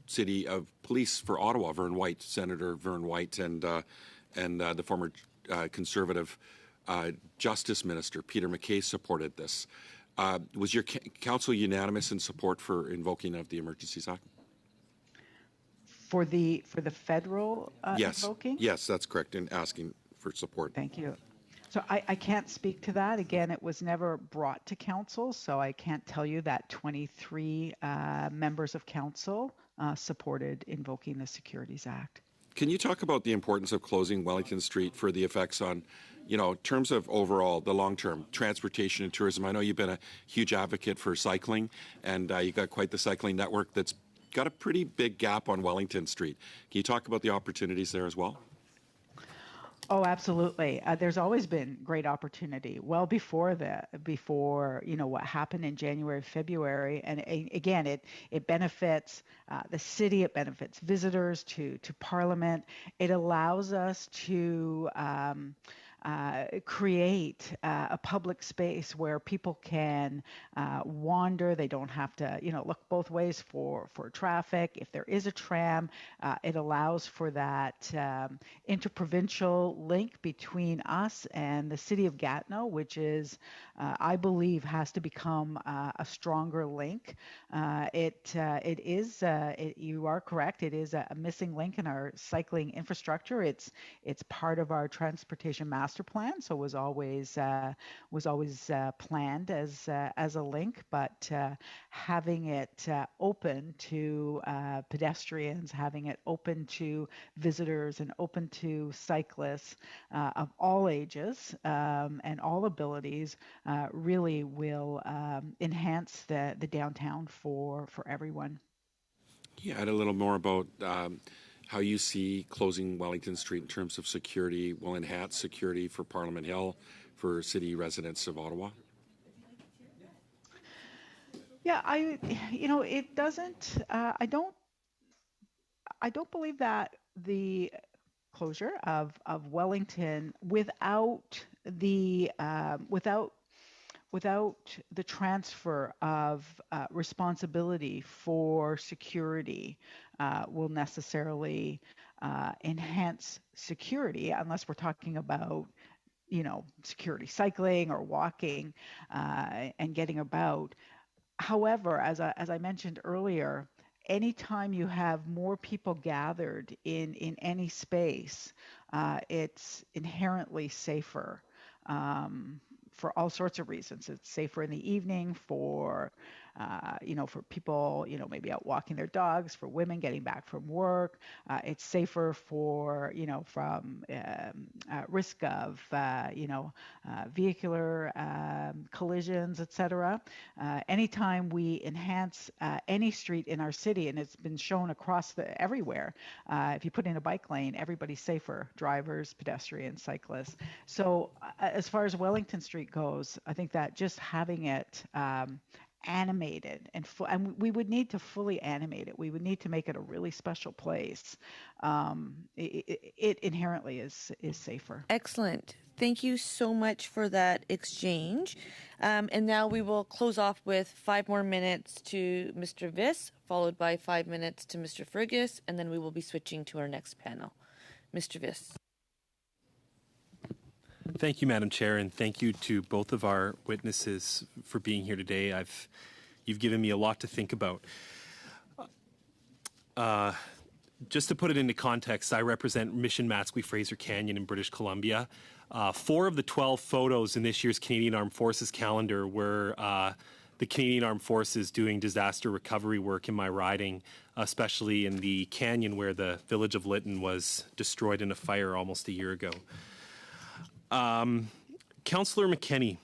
[SPEAKER 8] city of police for Ottawa, Vern White, Senator Vern White, and the former Conservative Justice Minister Peter MacKay supported this. Was your council unanimous in support for invoking of the Emergencies Act?
[SPEAKER 4] For the federal
[SPEAKER 8] Yes.
[SPEAKER 4] invoking?
[SPEAKER 8] Yes, that's correct, in asking for support.
[SPEAKER 4] Thank you. So I can't speak to that. Again, it was never brought to council, so I can't tell you that 23 members of council supported invoking the Securities Act.
[SPEAKER 8] Can you talk about the importance of closing Wellington Street for the effects on, in terms of overall, the long-term transportation and tourism? I know you've been a huge advocate for cycling, and you've got quite the cycling network that's got a pretty big gap on Wellington Street. Can you talk about the opportunities there as well?
[SPEAKER 4] Oh, absolutely. There's always been great opportunity. Well, before what happened in January, February, and again, it benefits the city. It benefits visitors to Parliament. It allows us to create a public space where people can wander. They don't have to, look both ways for traffic. If there is a tram, it allows for that interprovincial link between us and the city of Gatineau, which is, I believe, has to become a stronger link. You are correct. It is a missing link in our cycling infrastructure. It's part of our transportation master plan, so was always planned as a link, but having it open to pedestrians, having it open to visitors, and open to cyclists of all ages and all abilities really will enhance the downtown for everyone.
[SPEAKER 8] Can you add a little more about how you see closing Wellington Street in terms of security will enhance security for Parliament Hill, for city residents of Ottawa?
[SPEAKER 4] Yeah, it doesn't. I don't believe that the closure of Wellington without the transfer of responsibility for security will necessarily enhance security, unless we're talking about, security cycling or walking and getting about. However, as I mentioned earlier, anytime you have more people gathered in any space, it's inherently safer. For all sorts of reasons. It's safer in the evening for people, maybe out walking their dogs, for women getting back from work. It's safer for, from risk of, vehicular collisions, etc. Anytime we enhance any street in our city, and it's been shown across everywhere, if you put in a bike lane, everybody's safer, drivers, pedestrians, cyclists. So as far as Wellington Street goes, I think that just having it animated and we would need to fully animate it. We would need to make it a really special place. It inherently is safer.
[SPEAKER 1] Excellent. Thank you so much for that exchange. And now we will close off with 5 more minutes to Mr. Viss, followed by 5 minutes to Mr. Fergus, and then we will be switching to our next panel. Mr. Viss.
[SPEAKER 9] Thank you, Madam Chair, and thank you to both of our witnesses for being here today. You've given me a lot to think about. Just to put it into context, I represent Mission Matsqui Fraser Canyon in British Columbia. 4 of the 12 photos in this year's Canadian Armed Forces calendar were the Canadian Armed Forces doing disaster recovery work in my riding, especially in the canyon where the village of Lytton was destroyed in a fire almost a year ago. Councillor McKenney,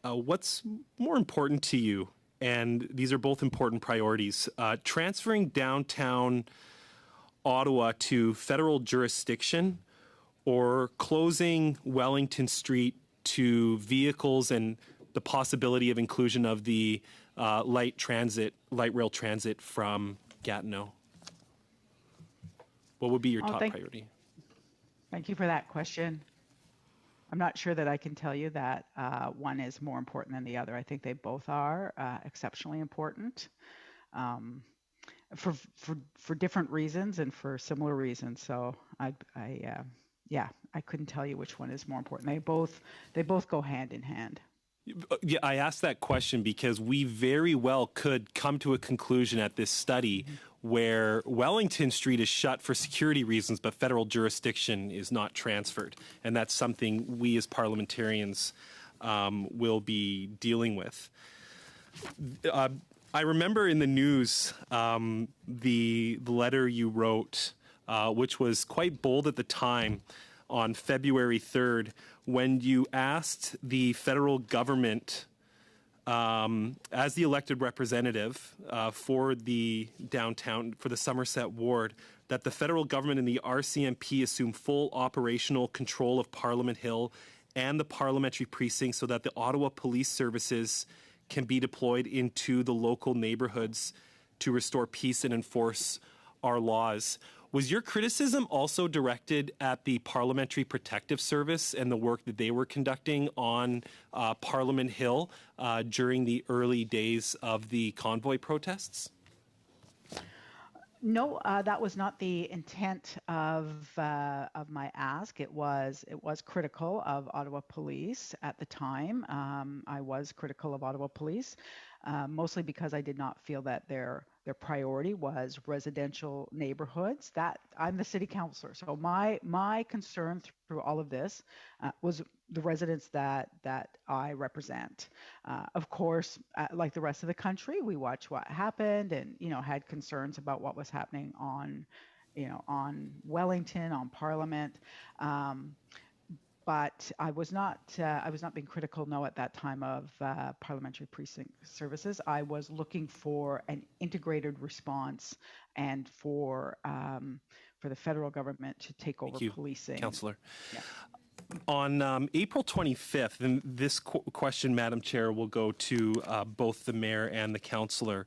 [SPEAKER 9] what's more important to you? And these are both important priorities. Transferring downtown Ottawa to federal jurisdiction, or closing Wellington Street to vehicles and the possibility of inclusion of the light rail transit from Gatineau? What would be your top priority?
[SPEAKER 4] Thank you for that question. I'm not sure that I can tell you that one is more important than the other. I think they both are exceptionally important for different reasons and for similar reasons. So I couldn't tell you which one is more important. They both go hand in hand.
[SPEAKER 9] Yeah, I asked that question because we very well could come to a conclusion at this study where Wellington Street is shut for security reasons, but federal jurisdiction is not transferred. And that's something we as parliamentarians will be dealing with. I remember in the news the letter you wrote, which was quite bold at the time, on February 3rd, when you asked the federal government, as the elected representative for the downtown, for the Somerset ward, that the federal government and the RCMP assume full operational control of Parliament Hill and the parliamentary precinct so that the Ottawa Police Services can be deployed into the local neighborhoods to restore peace and enforce our laws. Was your criticism also directed at the Parliamentary Protective Service and the work that they were conducting on Parliament Hill during the early days of the convoy protests?
[SPEAKER 4] No, that was not the intent of my ask. It was critical of Ottawa Police at the time. I was critical of Ottawa Police, mostly because I did not feel that their priority was residential neighborhoods. That I'm the city councillor, so my concern through all of this was the residents that I represent. Of course, like the rest of the country, we watched what happened and had concerns about what was happening on Wellington, on Parliament. But I was not being critical, no, at that time of Parliamentary Precinct Services. I was looking for an integrated response and for the federal government to take over policing.
[SPEAKER 9] Councillor.
[SPEAKER 4] Yeah.
[SPEAKER 9] On April 25th, and this question, Madam Chair, will go to both the mayor and the councillor.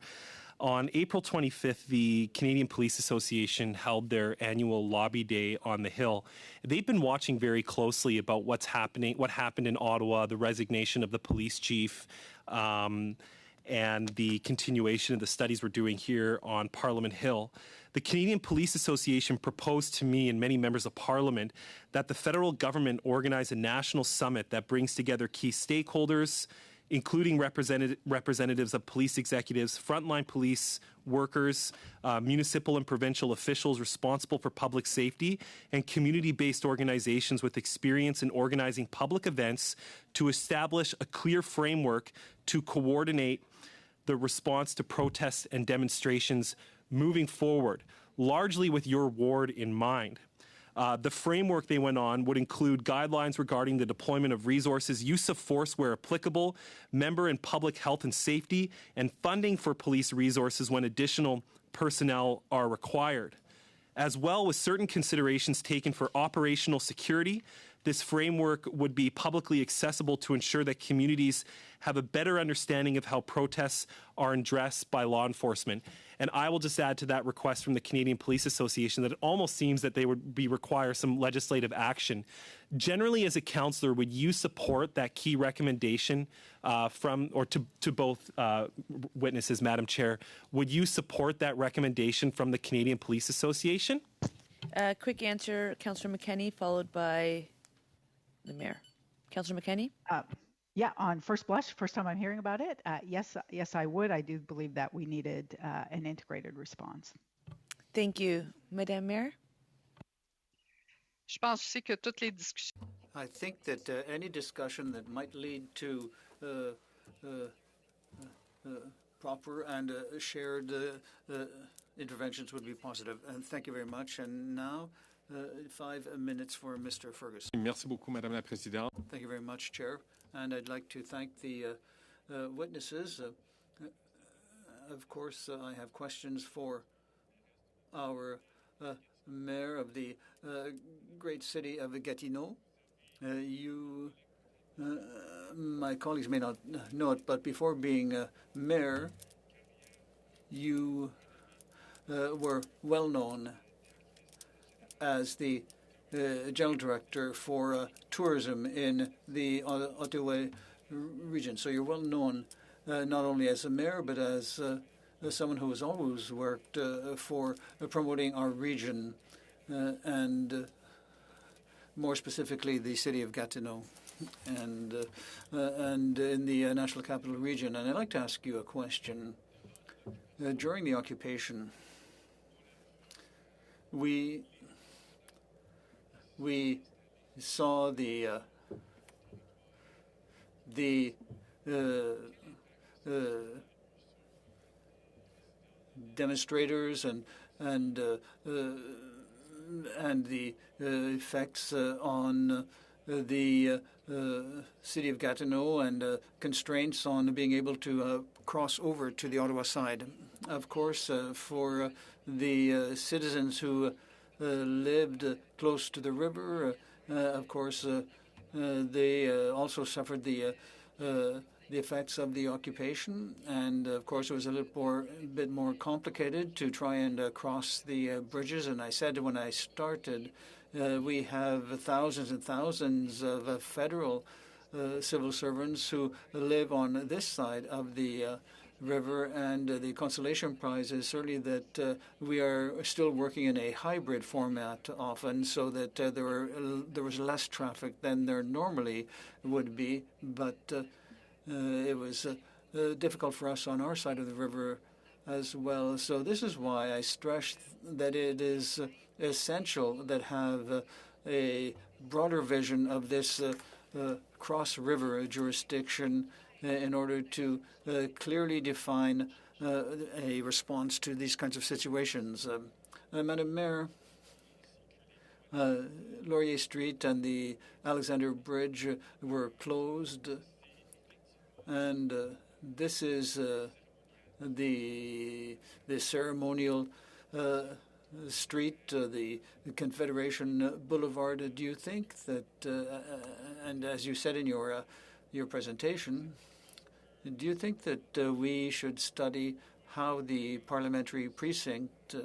[SPEAKER 9] On April 25th, the Canadian Police Association held their annual lobby day on the Hill. They've been watching very closely about what happened in Ottawa, the resignation of the police chief, and the continuation of the studies we're doing here on Parliament Hill. The Canadian Police Association proposed to me and many members of Parliament that the federal government organize a national summit that brings together key stakeholders, including representatives of police executives, frontline police workers, municipal and provincial officials responsible for public safety, and community-based organizations with experience in organizing public events to establish a clear framework to coordinate the response to protests and demonstrations moving forward, largely with your ward in mind. The framework they went on would include guidelines regarding the deployment of resources, use of force where applicable, member and public health and safety, and funding for police resources when additional personnel are required. As well, with certain considerations taken for operational security, this framework would be publicly accessible to ensure that communities have a better understanding of how protests are addressed by law enforcement. And I will just add to that request from the Canadian Police Association that it almost seems that they would require some legislative action. Generally, as a councillor, would you support that key recommendation to both witnesses, Madam Chair? Would you support that recommendation from the Canadian Police Association?
[SPEAKER 1] Quick answer, Councillor McKenney, followed by the mayor. Councillor McKenney?
[SPEAKER 4] Yeah, on first blush, first time I'm hearing about it, yes, I would. I do believe that we needed an integrated response.
[SPEAKER 1] Thank you. Madame Mayor?
[SPEAKER 2] Je pense aussi que toutes les discussions.
[SPEAKER 3] I think that any discussion that might lead to proper and shared interventions would be positive. And thank you very much. And now, 5 minutes for Mr. Ferguson.
[SPEAKER 10] Merci beaucoup, Madame la Présidente.
[SPEAKER 3] Thank you very much, Chair. And I'd like to thank the witnesses. Of course, I have questions for our mayor of the great city of Gatineau. My colleagues may not know it, but before being mayor, you were well known as the general director for tourism in the Ottawa region. So you're well known not only as a mayor, but as someone who has always worked for promoting our region and more specifically the city of Gatineau. and in the National Capital Region. And I'd like to ask you a question. During the occupation, we saw the demonstrators and the effects on the city of Gatineau and constraints on being able to cross over to the Ottawa side. Of course, for the citizens who lived close to the river, of course, they also suffered the effects of the occupation, and of course it was a bit more complicated to try and cross the bridges. And I said when I started, we have thousands and thousands of federal civil servants who live on this side of the river, and the consolation prize is certainly that we are still working in a hybrid format often, so that there was less traffic than there normally would be, but it was difficult for us on our side of the river as well. So this is why I stress that it is essential that have a broader vision of this cross-river jurisdiction in order to clearly define a response to these kinds of situations. Madam Mayor, Laurier Street and the Alexander Bridge were closed, and this is the ceremonial street, the Confederation Boulevard. Do you think that, and as you said in your presentation, do you think that we should study how the parliamentary precinct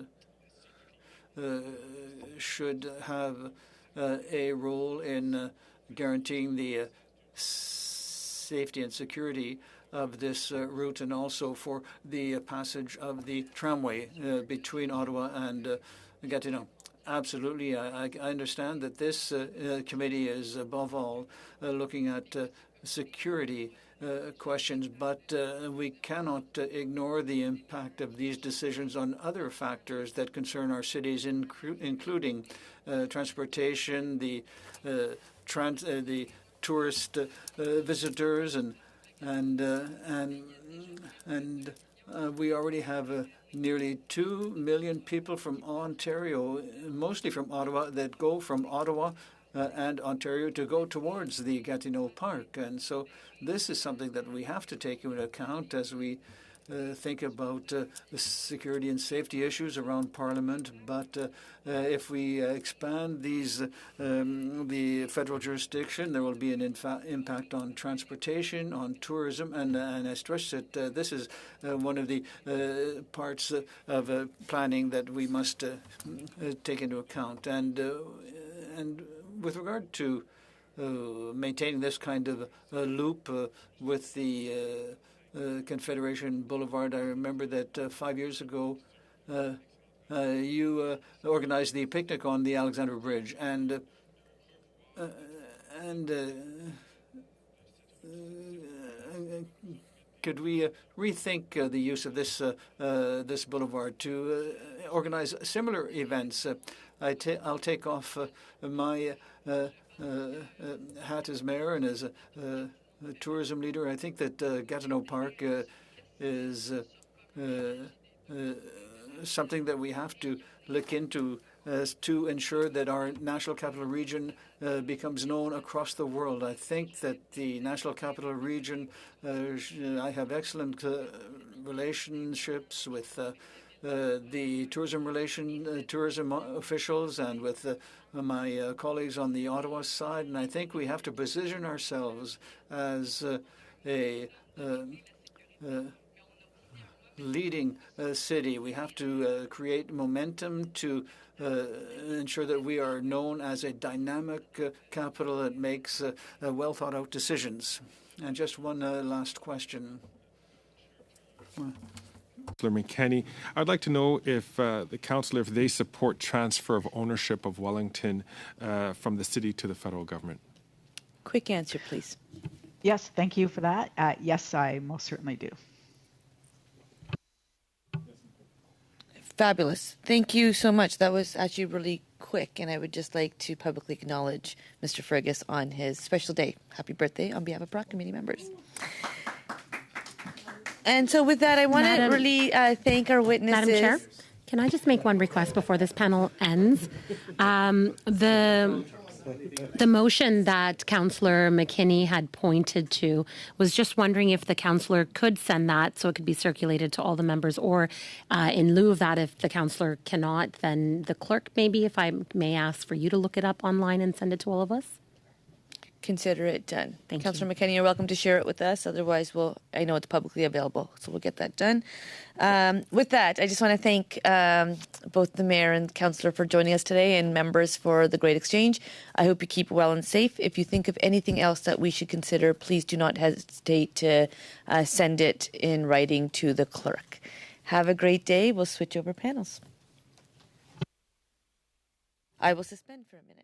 [SPEAKER 3] should have a role in guaranteeing the safety and security of this route, and also for the passage of the tramway between Ottawa and Gatineau? Absolutely. I understand that this committee is above all looking at security questions, but we cannot ignore the impact of these decisions on other factors that concern our cities, including transportation, the tourist visitors, and we already have nearly 2 million people from Ontario, mostly from Ottawa, that go from Ottawa and Ontario to go towards the Gatineau Park. And so this is something that we have to take into account as we think about the security and safety issues around Parliament. But if we expand the federal jurisdiction, there will be an impact on transportation, on tourism, and I stress that this is one of the parts of planning that we must take into account. And with regard to maintaining this kind of loop with the Confederation Boulevard, I remember that 5 years ago you organized the picnic on the Alexander Bridge, and could we rethink the use of this boulevard to organize similar events? I'll take off my hat as mayor and as a tourism leader. I think that Gatineau Park is something that we have to look into to ensure that our National Capital Region becomes known across the world. I think that the National Capital Region, I have excellent relationships with the tourism officials and with my colleagues on the Ottawa side, and I think we have to position ourselves as a leading city. We have to create momentum to ensure that we are known as a dynamic capital that makes well thought out decisions. And just one last question.
[SPEAKER 10] Councillor McKenney, I'd like to know if the councillor, if they support transfer of ownership of Wellington from the city to the federal government.
[SPEAKER 1] Quick answer, please.
[SPEAKER 4] Yes, thank you for that. Yes, I most certainly do.
[SPEAKER 1] Fabulous. Thank you so much. That was actually really quick, and I would just like to publicly acknowledge Mr. Fergus on his special day. Happy birthday on behalf of PROC committee members. And so with that, I want to
[SPEAKER 11] Madam-
[SPEAKER 1] really thank our witnesses.
[SPEAKER 11] Madam Chair, can I just make one request before this panel ends? The motion that Councillor McKinney had pointed to was just wondering if the councillor could send that so it could be circulated to all the members, or in lieu of that, if the councillor cannot, then the clerk, maybe, if I may ask for you to look it up online and send it to all of us.
[SPEAKER 1] Consider it done.
[SPEAKER 11] Thank
[SPEAKER 1] Councillor McKinney, you're welcome to share it with us. Otherwise, I know it's publicly available, so we'll get that done. With that, I just want to thank both the mayor and councillor for joining us today, and members for the great exchange. I hope you keep well and safe. If you think of anything else that we should consider, please do not hesitate to send it in writing to the clerk. Have a great day. We'll switch over panels. I will suspend for a minute.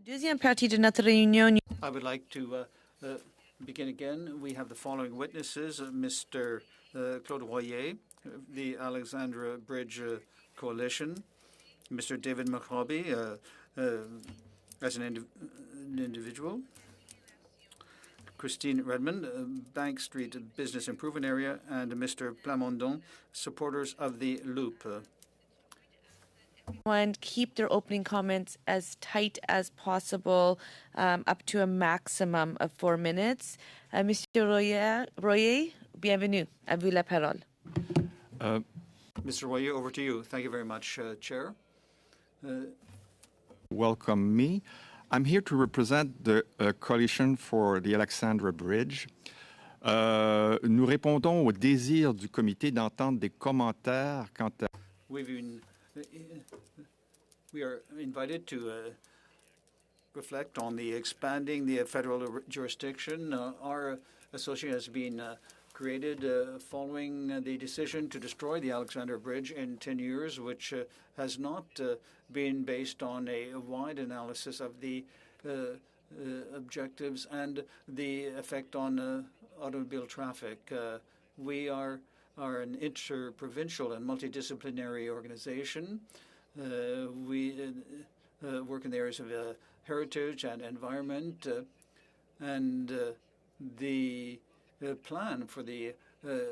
[SPEAKER 1] Deuxième partie de notre réunion.
[SPEAKER 3] I would like to begin again. We have the following witnesses: Mr. Claude Royer, the Alexandra Bridge Coalition; Mr. David McRobbie, as an individual; Christine Redmond, Bank Street Business Improvement Area; and Mr. Plamondon, supporters of the Loop.
[SPEAKER 1] And keep their opening comments as tight as possible, up to a maximum of 4 minutes. Monsieur Royer, bienvenue. À vous la parole.
[SPEAKER 3] Mr. Royer, over to you. Thank you very much, Chair.
[SPEAKER 12] Welcome me. I'm here to represent the Coalition for the Alexandra Bridge. Nous répondons au désir du comité d'entendre des commentaires quant à...
[SPEAKER 3] We are invited to reflect on the expanding the federal jurisdiction. Our association has been created following the decision to destroy the Alexandra Bridge in 10 years, which has not been based on a wide analysis of the objectives and the effect on automobile traffic. We are an interprovincial and multidisciplinary organization. We work in the areas of heritage and environment, and the plan for the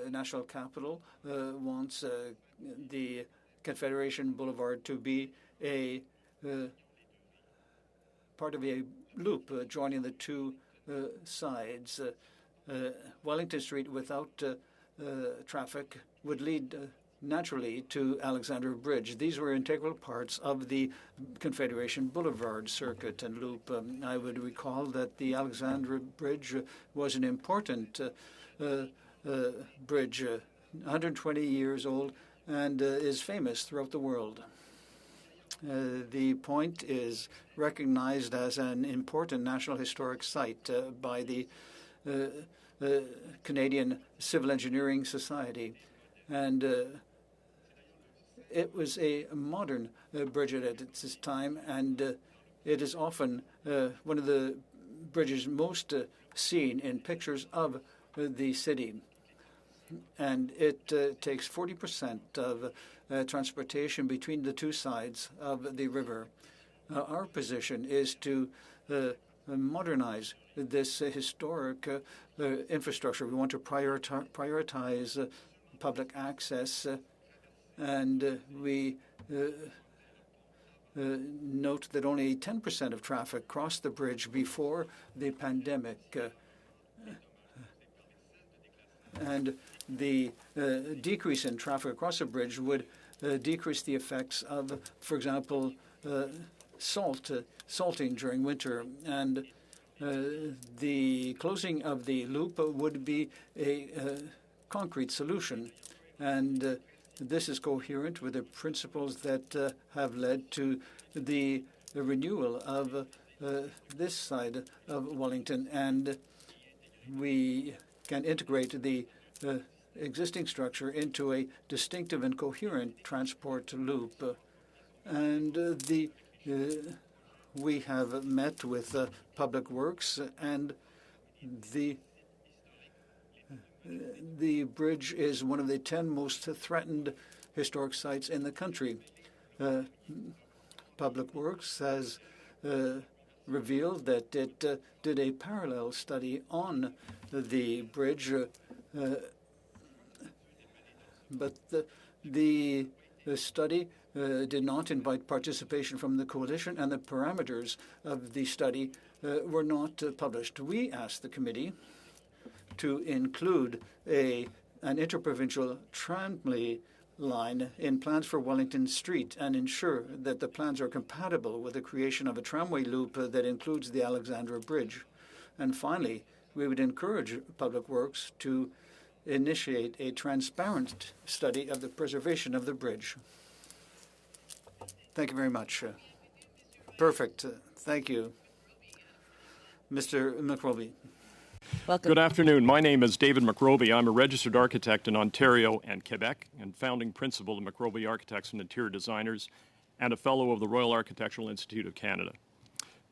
[SPEAKER 3] national capital wants the Confederation Boulevard to be a part of a loop joining the two sides. Wellington Street without traffic would lead naturally to Alexandra Bridge. These were integral parts of the Confederation Boulevard circuit and loop. I would recall that the Alexandra Bridge was an important bridge, 120 years old, and is famous throughout the world. The point is recognized as an important National Historic Site by the Canadian Civil Engineering Society, and it was a modern bridge at its time, and it is often one of the bridges most seen in pictures of the city. And it takes 40% of transportation between the two sides of the river. Our position is to modernize this historic infrastructure. We want to prioritize public access, and we note that only 10% of traffic crossed the bridge before the pandemic. And the decrease in traffic across the bridge would decrease the effects of, for example, salting during winter. And the closing of the loop would be a concrete solution. And this is coherent with the principles that have led to the renewal of this side of Wellington. And we can integrate the existing structure into a distinctive and coherent transport loop. And we have met with Public Works, and the bridge is one of the 10 most threatened historic sites in the country. Public Works has revealed that it did a parallel study on the bridge, but the study did not invite participation from the coalition, and the parameters of the study were not published. We asked the committee to include an interprovincial tramway line in plans for Wellington Street and ensure that the plans are compatible with the creation of a tramway loop that includes the Alexandra Bridge. And finally, we would encourage Public Works to initiate a transparent study of the preservation of the bridge. Thank you very much. Perfect. Thank you. Mr. McRobbie.
[SPEAKER 1] Welcome.
[SPEAKER 13] Good afternoon. My name is David McRobbie. I'm a registered architect in Ontario and Quebec and founding principal of McRobbie Architects and Interior Designers and a fellow of the Royal Architectural Institute of Canada.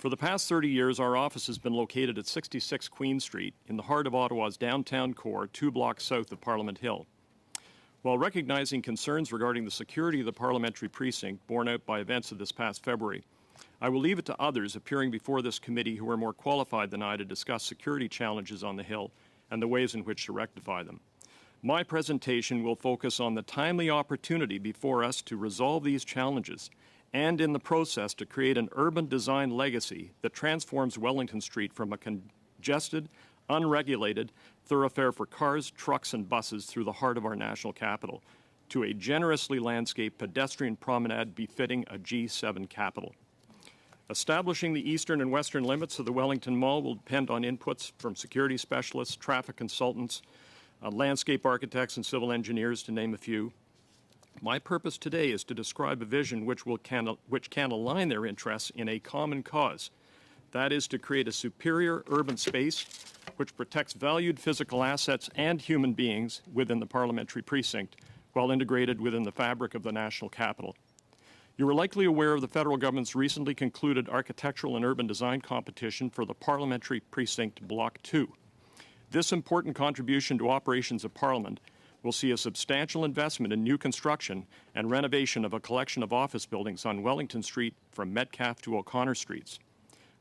[SPEAKER 13] For the past 30 years, our office has been located at 66 Queen Street in the heart of Ottawa's downtown core, 2 blocks south of Parliament Hill. While recognizing concerns regarding the security of the parliamentary precinct borne out by events of this past February, I will leave it to others appearing before this committee who are more qualified than I to discuss security challenges on the Hill and the ways in which to rectify them. My presentation will focus on the timely opportunity before us to resolve these challenges and in the process to create an urban design legacy that transforms Wellington Street from a congested, unregulated thoroughfare for cars, trucks, and buses through the heart of our national capital to a generously landscaped pedestrian promenade befitting a G7 capital. Establishing the eastern and western limits of the Wellington Mall will depend on inputs from security specialists, traffic consultants, landscape architects, and civil engineers, to name a few. My purpose today is to describe a vision which can align their interests in a common cause. That is to create a superior urban space which protects valued physical assets and human beings within the parliamentary precinct while integrated within the fabric of the national capital. You are likely aware of the federal government's recently concluded architectural and urban design competition for the Parliamentary Precinct Block 2. This important contribution to operations of Parliament will see a substantial investment in new construction and renovation of a collection of office buildings on Wellington Street from Metcalfe to O'Connor Streets.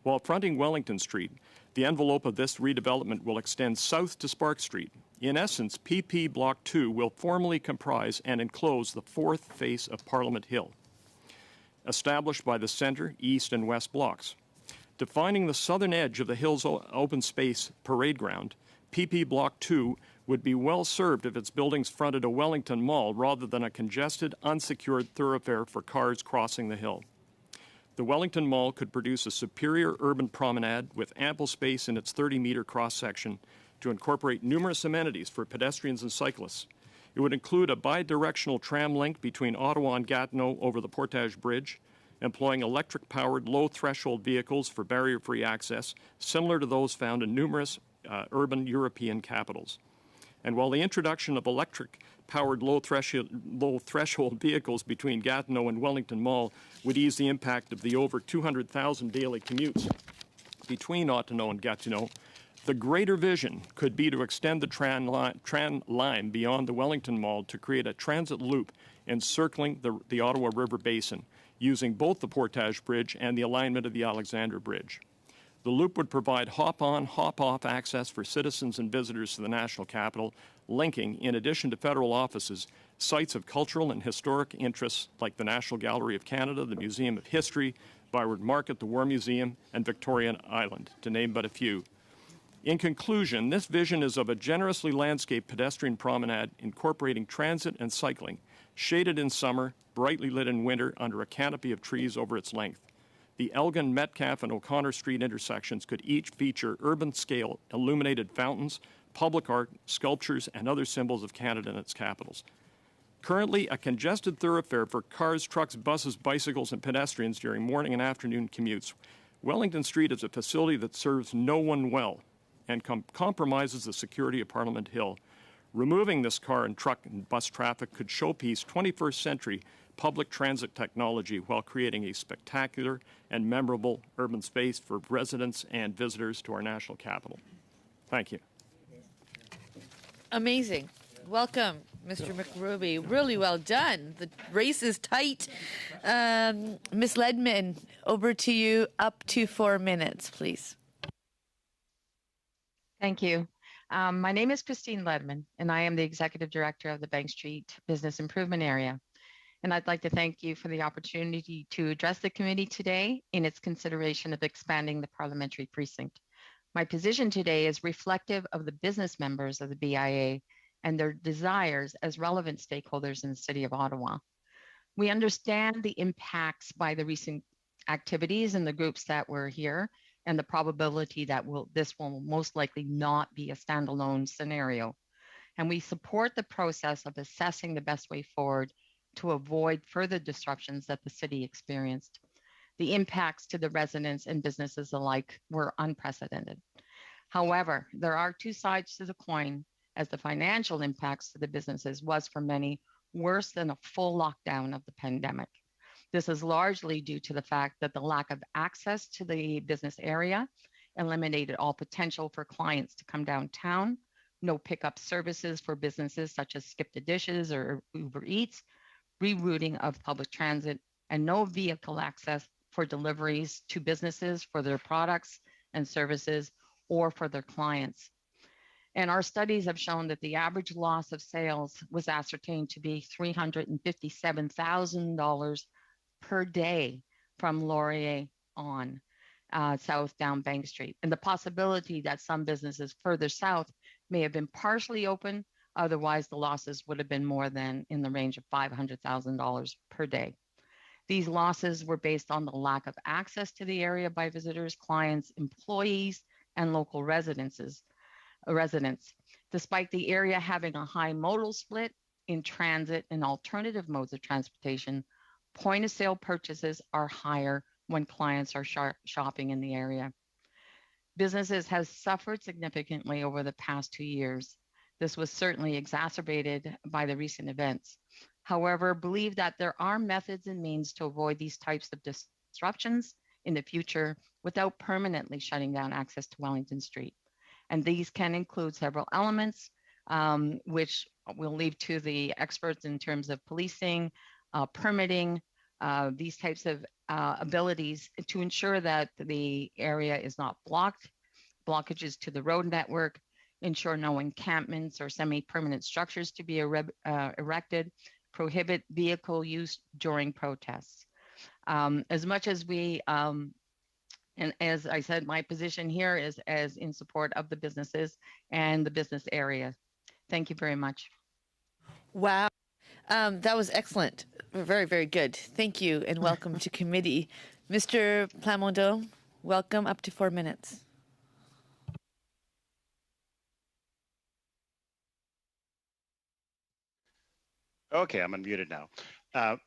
[SPEAKER 13] While fronting Wellington Street, the envelope of this redevelopment will extend south to Spark Street. In essence, PP Block 2 will formally comprise and enclose the fourth face of Parliament Hill, established by the centre, east, and west blocks. Defining the southern edge of the Hill's open space parade ground, PP Block 2 would be well served if its buildings fronted a Wellington Mall rather than a congested, unsecured thoroughfare for cars crossing the Hill. The Wellington Mall could produce a superior urban promenade with ample space in its 30-meter cross-section to incorporate numerous amenities for pedestrians and cyclists. It would include a bi-directional tram link between Ottawa and Gatineau over the Portage Bridge, employing electric-powered, low-threshold vehicles for barrier-free access, similar to those found in numerous urban European capitals. And while the introduction of electric-powered low-threshold vehicles between Gatineau and Wellington Mall would ease the impact of the over 200,000 daily commutes between Ottawa and Gatineau, the greater vision could be to extend the tram line beyond the Wellington Mall to create a transit loop encircling the Ottawa River Basin, using both the Portage Bridge and the alignment of the Alexandra Bridge. The loop would provide hop-on, hop-off access for citizens and visitors to the national capital, linking, in addition to federal offices, sites of cultural and historic interests like the National Gallery of Canada, the Museum of History, Byward Market, the War Museum, and Victoria Island, to name but a few. In conclusion, this vision is of a generously landscaped pedestrian promenade incorporating transit and cycling, shaded in summer, brightly lit in winter under a canopy of trees over its length. The Elgin, Metcalfe, and O'Connor Street intersections could each feature urban-scale illuminated fountains, public art, sculptures, and other symbols of Canada and its capitals. Currently, a congested thoroughfare for cars, trucks, buses, bicycles, and pedestrians during morning and afternoon commutes, Wellington Street is a facility that serves no one well and compromises the security of Parliament Hill. Removing this car and truck and bus traffic could showpiece 21st century public transit technology while creating a spectacular and memorable urban space for residents and visitors to our national capital. Thank you.
[SPEAKER 1] Amazing. Welcome, Mr. McRoby. Really well done. The race is tight. Ms. Ledman, over to you. Up to 4 minutes, please.
[SPEAKER 14] Thank you. My name is Christine Ledman, and I am the Executive Director of the Bank Street Business Improvement Area. And I'd like to thank you for the opportunity to address the committee today in its consideration of expanding the parliamentary precinct. My position today is reflective of the business members of the BIA and their desires as relevant stakeholders in the City of Ottawa. We understand the impacts by the recent activities and the groups that were here and the probability that this will most likely not be a standalone scenario. And we support the process of assessing the best way forward to avoid further disruptions that the city experienced. The impacts to the residents and businesses alike were unprecedented. However, there are two sides to the coin, as the financial impacts to the businesses was for many worse than a full lockdown of the pandemic. This is largely due to the fact that the lack of access to the business area eliminated all potential for clients to come downtown, no pickup services for businesses such as Skip the Dishes or Uber Eats, rerouting of public transit, and no vehicle access for deliveries to businesses for their products and services or for their clients. And our studies have shown that the average loss of sales was ascertained to be $357,000 per day from Laurier on south down Bank Street. And the possibility that some businesses further south may have been partially open, otherwise the losses would have been more than in the range of $500,000 per day. These losses were based on the lack of access to the area by visitors, clients, employees, and local residents. Despite the area having a high modal split in transit and alternative modes of transportation, point of sale purchases are higher when clients are shopping in the area. Businesses have suffered significantly over the past 2 years. This was certainly exacerbated by the recent events. However, believe that there are methods and means to avoid these types of disruptions in the future without permanently shutting down access to Wellington Street. And these can include several elements, which we'll leave to the experts in terms of policing, permitting, these types of abilities to ensure that the area is not blocked, blockages to the road network, ensure no encampments or semi-permanent structures to be erected, prohibit vehicle use during protests. As much as we, and as I said, my position here is as in support of the businesses and the business area. Thank you very much.
[SPEAKER 1] Wow. That was excellent. Very, very good. Thank you and welcome to committee. Mr. Plamondon, welcome, up to 4 minutes.
[SPEAKER 15] Okay, I'm unmuted now.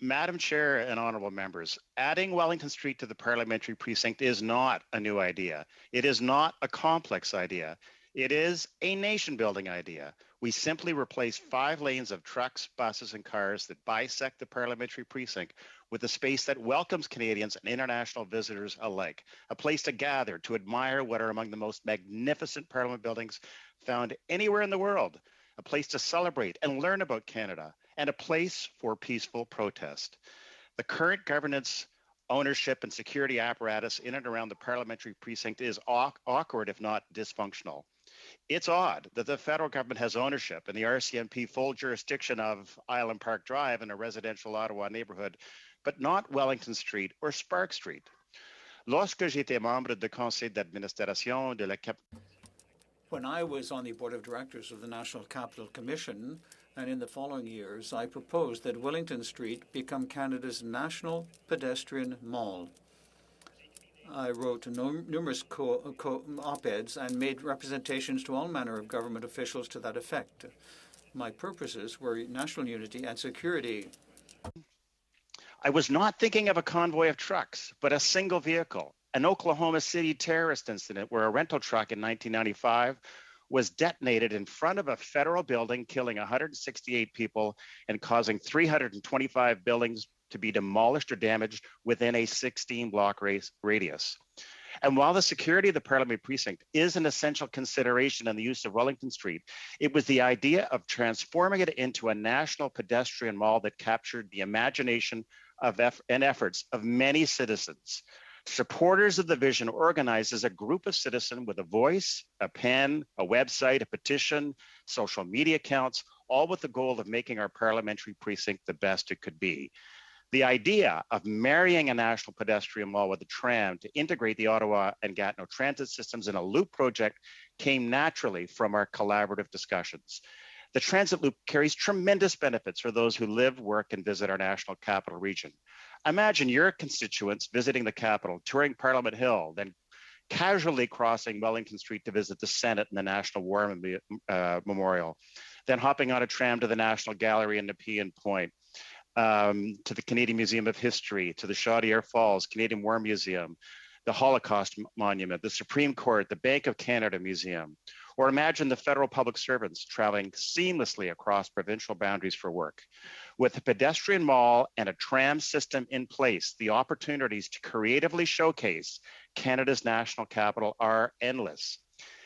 [SPEAKER 15] Madam Chair and honorable members, adding Wellington Street to the parliamentary precinct is not a new idea. It is not a complex idea. It is a nation-building idea. We simply replace 5 lanes of trucks, buses, and cars that bisect the parliamentary precinct with a space that welcomes Canadians and international visitors alike, a place to gather, to admire what are among the most magnificent parliament buildings found anywhere in the world, a place to celebrate and learn about Canada, and a place for peaceful protest. The current governance, ownership, and security apparatus in and around the parliamentary precinct is awkward, if not dysfunctional. It's odd that the federal government has ownership and the RCMP full jurisdiction of Island Park Drive in a residential Ottawa neighborhood, but not Wellington Street or Spark Street. Lorsque j'étais membre du conseil d'administration de la
[SPEAKER 3] When I was on the board of directors of the National Capital Commission, and in the following years, I proposed that Wellington Street become Canada's national pedestrian mall. I wrote numerous op-eds and made representations to all manner of government officials to that effect. My purposes were national unity and security.
[SPEAKER 15] I was not thinking of a convoy of trucks, but a single vehicle. An Oklahoma City terrorist incident where a rental truck in 1995 was detonated in front of a federal building, killing 168 people and causing 325 buildings to be demolished or damaged within a 16-block radius. And while the security of the Parliament precinct is an essential consideration in the use of Wellington Street, it was the idea of transforming it into a national pedestrian mall that captured the imagination of and efforts of many citizens. Supporters of the vision organized as a group of citizens with a voice, a pen, a website, a petition, social media accounts, all with the goal of making our parliamentary precinct the best it could be. The idea of marrying a national pedestrian mall with a tram to integrate the Ottawa and Gatineau transit systems in a loop project came naturally from our collaborative discussions. The transit loop carries tremendous benefits for those who live, work, and visit our national capital region. Imagine your constituents visiting the capital, touring Parliament Hill, then casually crossing Wellington Street to visit the Senate and the National War Memorial, then hopping on a tram to the National Gallery in Nepean Point, to the Canadian Museum of History, to the Chaudière Falls Canadian War Museum, the Holocaust Monument, the Supreme Court, the Bank of Canada Museum, Or imagine the federal public servants traveling seamlessly across provincial boundaries for work. With a pedestrian mall and a tram system in place, the opportunities to creatively showcase Canada's national capital are endless.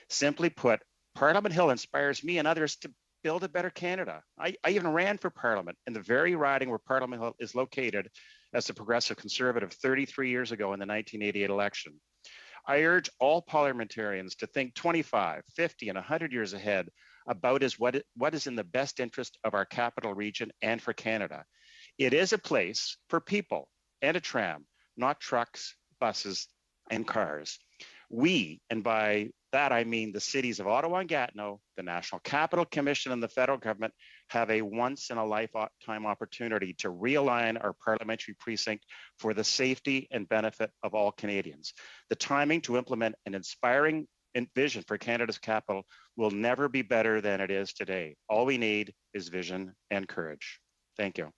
[SPEAKER 15] Simply put, Parliament Hill inspires me and others to build a better Canada. I even ran for Parliament in the very riding where Parliament Hill is located as a progressive conservative 33 years ago in the 1988 election. I urge all parliamentarians to think 25, 50, and 100 years ahead about what is in the best interest of our capital region and for Canada. It is a place for people and a tram, not trucks, buses, and cars. We, and by that I mean the cities of Ottawa and Gatineau, the National Capital Commission, and the federal government, have a once-in-a-lifetime opportunity to realign our parliamentary precinct for the safety and benefit of all Canadians. The timing to implement an inspiring vision for Canada's capital will never be better than it is today. All we need is vision and courage. Thank you.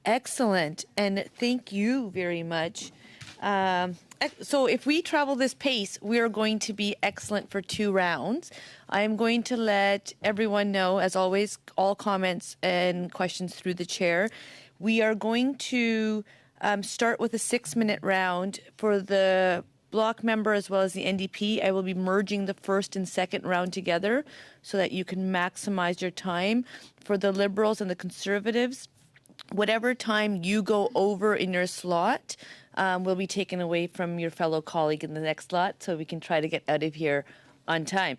[SPEAKER 1] Excellent. And thank you very much. So if we travel this pace, we are going to be excellent for 2 rounds. I'm going to let everyone know, as always, all comments and questions through the chair. We are going to start with a 6-minute round for the Bloc member as well as the NDP. I will be merging the first and second round together so that you can maximize your time. For the Liberals and the Conservatives, whatever time you go over in your slot will be taken away from your fellow colleague in the next slot, so we can try to get out of here on time.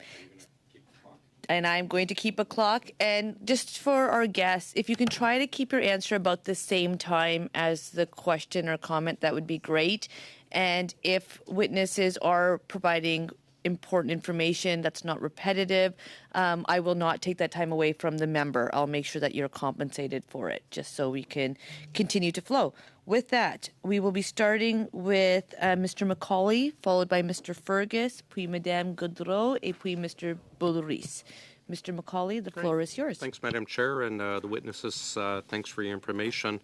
[SPEAKER 1] And I'm going to keep a clock. And just for our guests, if you can try to keep your answer about the same time as the question or comment, that would be great. And if witnesses are providing important information that's not repetitive, I will not take that time away from the member. I'll make sure that you're compensated for it, just so we can continue to flow. With that, we will be starting with Mr. McCauley, followed by Mr. Fergus, puis Madame Gaudreau, et puis Mr. Boulris. Mr. McCauley, the floor is yours.
[SPEAKER 8] Thanks, Madam Chair, and the witnesses, thanks for your information.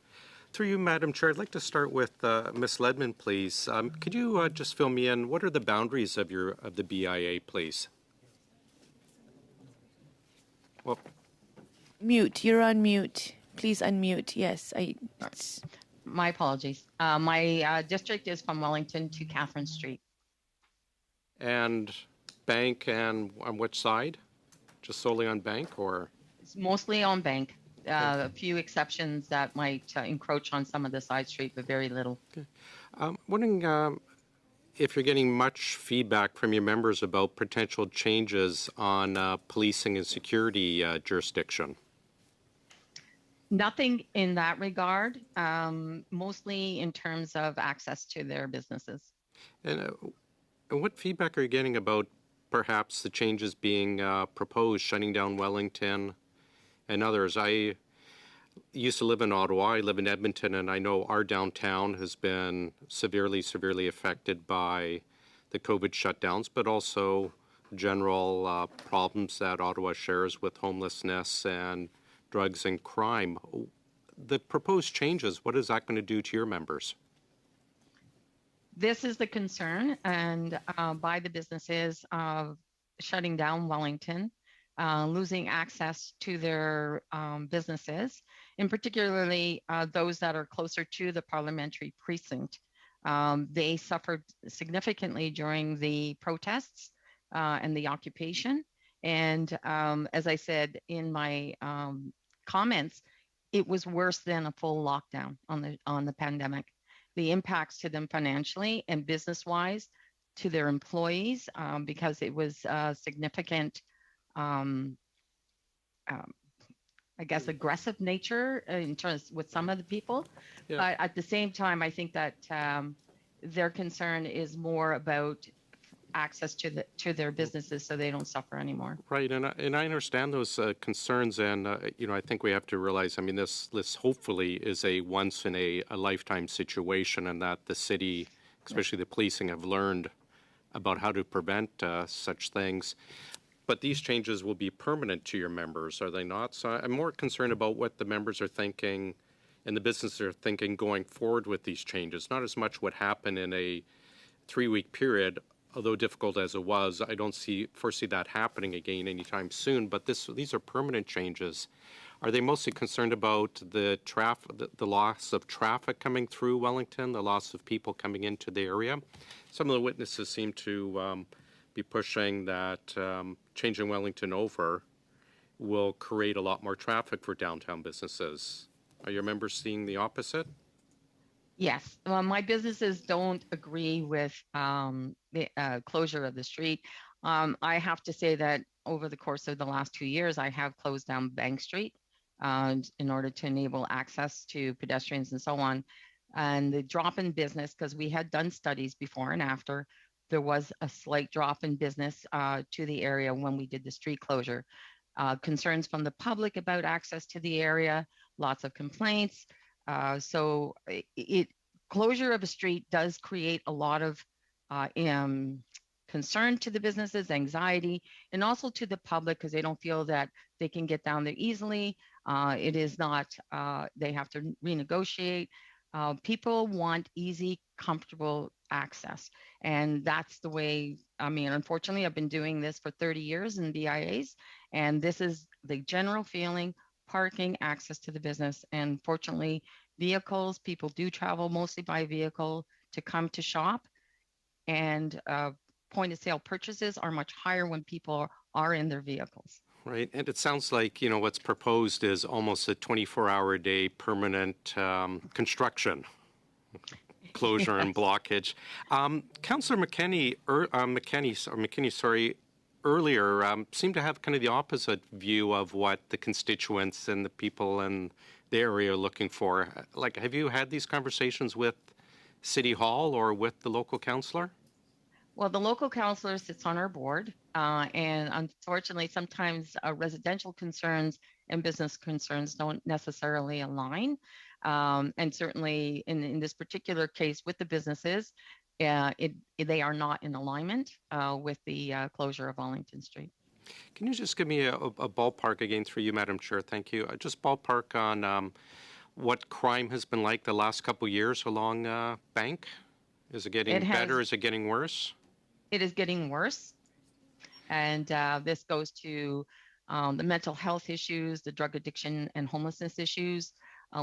[SPEAKER 8] Through you, Madam Chair, I'd like to start with Ms. Ledman, please. Could you just fill me in? What are the boundaries of the BIA, please? Well,
[SPEAKER 1] mute. You're on mute. Please unmute. Yes,
[SPEAKER 14] My apologies. My district is from Wellington to Catherine Street.
[SPEAKER 8] And Bank, and on which side? Just solely on Bank, or?
[SPEAKER 14] It's mostly on Bank. A few exceptions that might encroach on some of the side street, but very little.
[SPEAKER 8] Okay. Wondering if you're getting much feedback from your members about potential changes on policing and security jurisdiction.
[SPEAKER 14] Nothing in that regard, mostly in terms of access to their businesses.
[SPEAKER 8] And what feedback are you getting about perhaps the changes being proposed, shutting down Wellington and others? I used to live in Ottawa. I live in Edmonton, and I know our downtown has been severely affected by the COVID shutdowns, but also general problems that Ottawa shares with homelessness and drugs and crime. The proposed changes, what is that going to do to your members?
[SPEAKER 14] This is the concern, and by the businesses of shutting down Wellington, losing access to their businesses, and particularly those that are closer to the parliamentary precinct. They suffered significantly during the protests and the occupation. And as I said in my comments, it was worse than a full lockdown on the pandemic. The impacts to them financially and business-wise, to their employees, because it was significant, I guess, aggressive nature in terms with some of the people. Yeah. But at the same time, I think that their concern is more about access to their businesses so they don't suffer anymore.
[SPEAKER 8] Right, and I understand those concerns, and I think we have to realize, I mean, this hopefully is a once in a lifetime situation, and that the city, especially the policing, have learned about how to prevent such things. But these changes will be permanent to your members, are they not? So I'm more concerned about what the members are thinking and the businesses are thinking going forward with these changes, not as much what happened in a 3-week period.
[SPEAKER 16] although difficult as it was, I don't foresee that happening again anytime soon. But these are permanent changes. Are they mostly concerned about the loss of traffic coming through Wellington, the loss of people coming into the area? Some of the witnesses seem to be pushing that changing Wellington over will create a lot more traffic for downtown businesses. Are your members seeing the opposite?
[SPEAKER 14] Yes, well, my businesses don't agree with the closure of the street. I have to say that over the course of the last 2 years, I have closed down Bank Street in order to enable access to pedestrians and so on. And the drop in business, because we had done studies before and after, there was a slight drop in business to the area when we did the street closure. Concerns from the public about access to the area, lots of complaints. So closure of a street does create a lot of concern to the businesses, anxiety, and also to the public because they don't feel that they can get down there easily. It is not, they have to renegotiate. People want easy, comfortable access. And that's the way, I mean, unfortunately, I've been doing this for 30 years in BIAs, and this is the general feeling, parking, access to the business. And fortunately, vehicles, people do travel mostly by vehicle to come to shop. And point of sale purchases are much higher when people are in their vehicles.
[SPEAKER 16] Right, and it sounds like, what's proposed is almost a 24-hour-a-day permanent construction closure and blockage. Councillor McKinney, earlier seemed to have kind of the opposite view of what the constituents and the people in the area are looking for. Like, have you had these conversations with City Hall or with the local councillor?
[SPEAKER 14] Well, the local councillor sits on our board, and unfortunately, sometimes residential concerns and business concerns don't necessarily align. And certainly in this particular case with the businesses, they are not in alignment with the closure of Wellington Street.
[SPEAKER 16] Can you just give me a ballpark again through you, Madam Chair? Thank you. Just ballpark on what crime has been like the last couple of years along Bank? Is it getting better? Is it getting worse?
[SPEAKER 14] It is getting worse. And this goes to the mental health issues, the drug addiction and homelessness issues.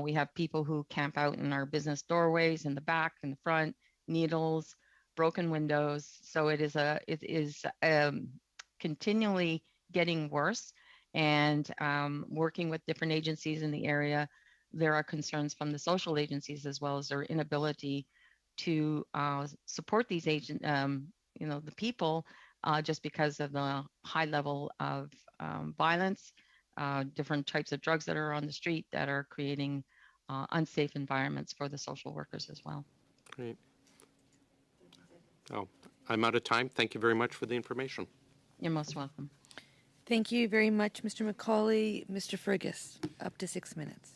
[SPEAKER 14] We have people who camp out in our business doorways, in the back, in the front, needles, broken windows. So it is continually getting worse. And working with different agencies in the area, there are concerns from the social agencies as well as their inability to support these the people just because of the high level of violence, different types of drugs that are on the street that are creating unsafe environments for the social workers as well.
[SPEAKER 16] Great. Oh, I'm out of time. Thank you very much for the information.
[SPEAKER 14] You're most welcome.
[SPEAKER 1] Thank you very much, Mr. McCauley. Mr. Fergus, up to 6 minutes.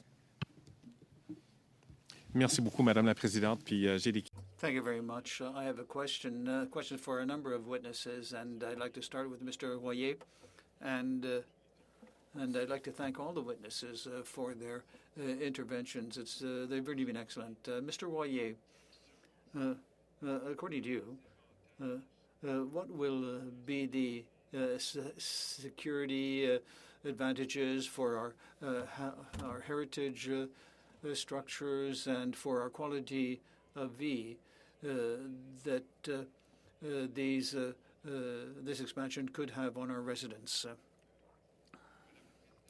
[SPEAKER 10] Merci beaucoup, Madame la Présidente. Puis j'ai des...
[SPEAKER 3] Thank you very much. I have a question for a number of witnesses, and I'd like to start with Mr. Royer. And I'd like to thank all the witnesses for their interventions. They've really been excellent. Mr. Royer, according to you, what will be the security advantages for our heritage structures and for our quality of vie that this expansion could have on our residents?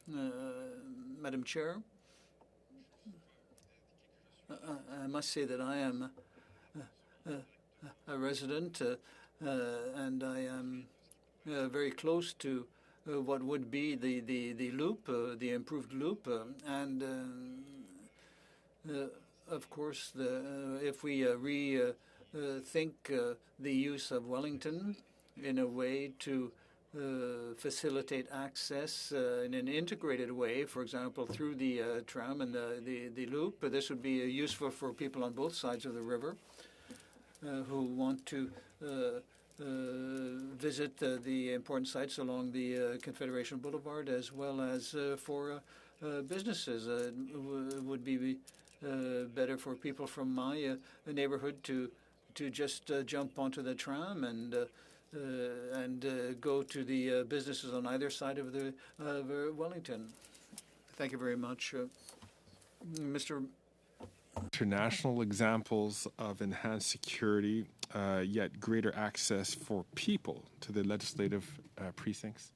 [SPEAKER 3] Madam Chair, I must say that I am a resident and I am very close to what would be the loop, the improved loop, and of course, if we rethink the use of Wellington in a way to facilitate access in an integrated way, for example, through the tram and the loop, this would be useful for people on both sides of the river who want to visit the important sites along the Confederation Boulevard, as well as for businesses. It would be better for people from my neighborhood to to just jump onto the tram and go to the businesses on either side of the Wellington. Thank you very much, Mr.
[SPEAKER 10] International examples of enhanced security, yet greater access for people to the legislative precincts?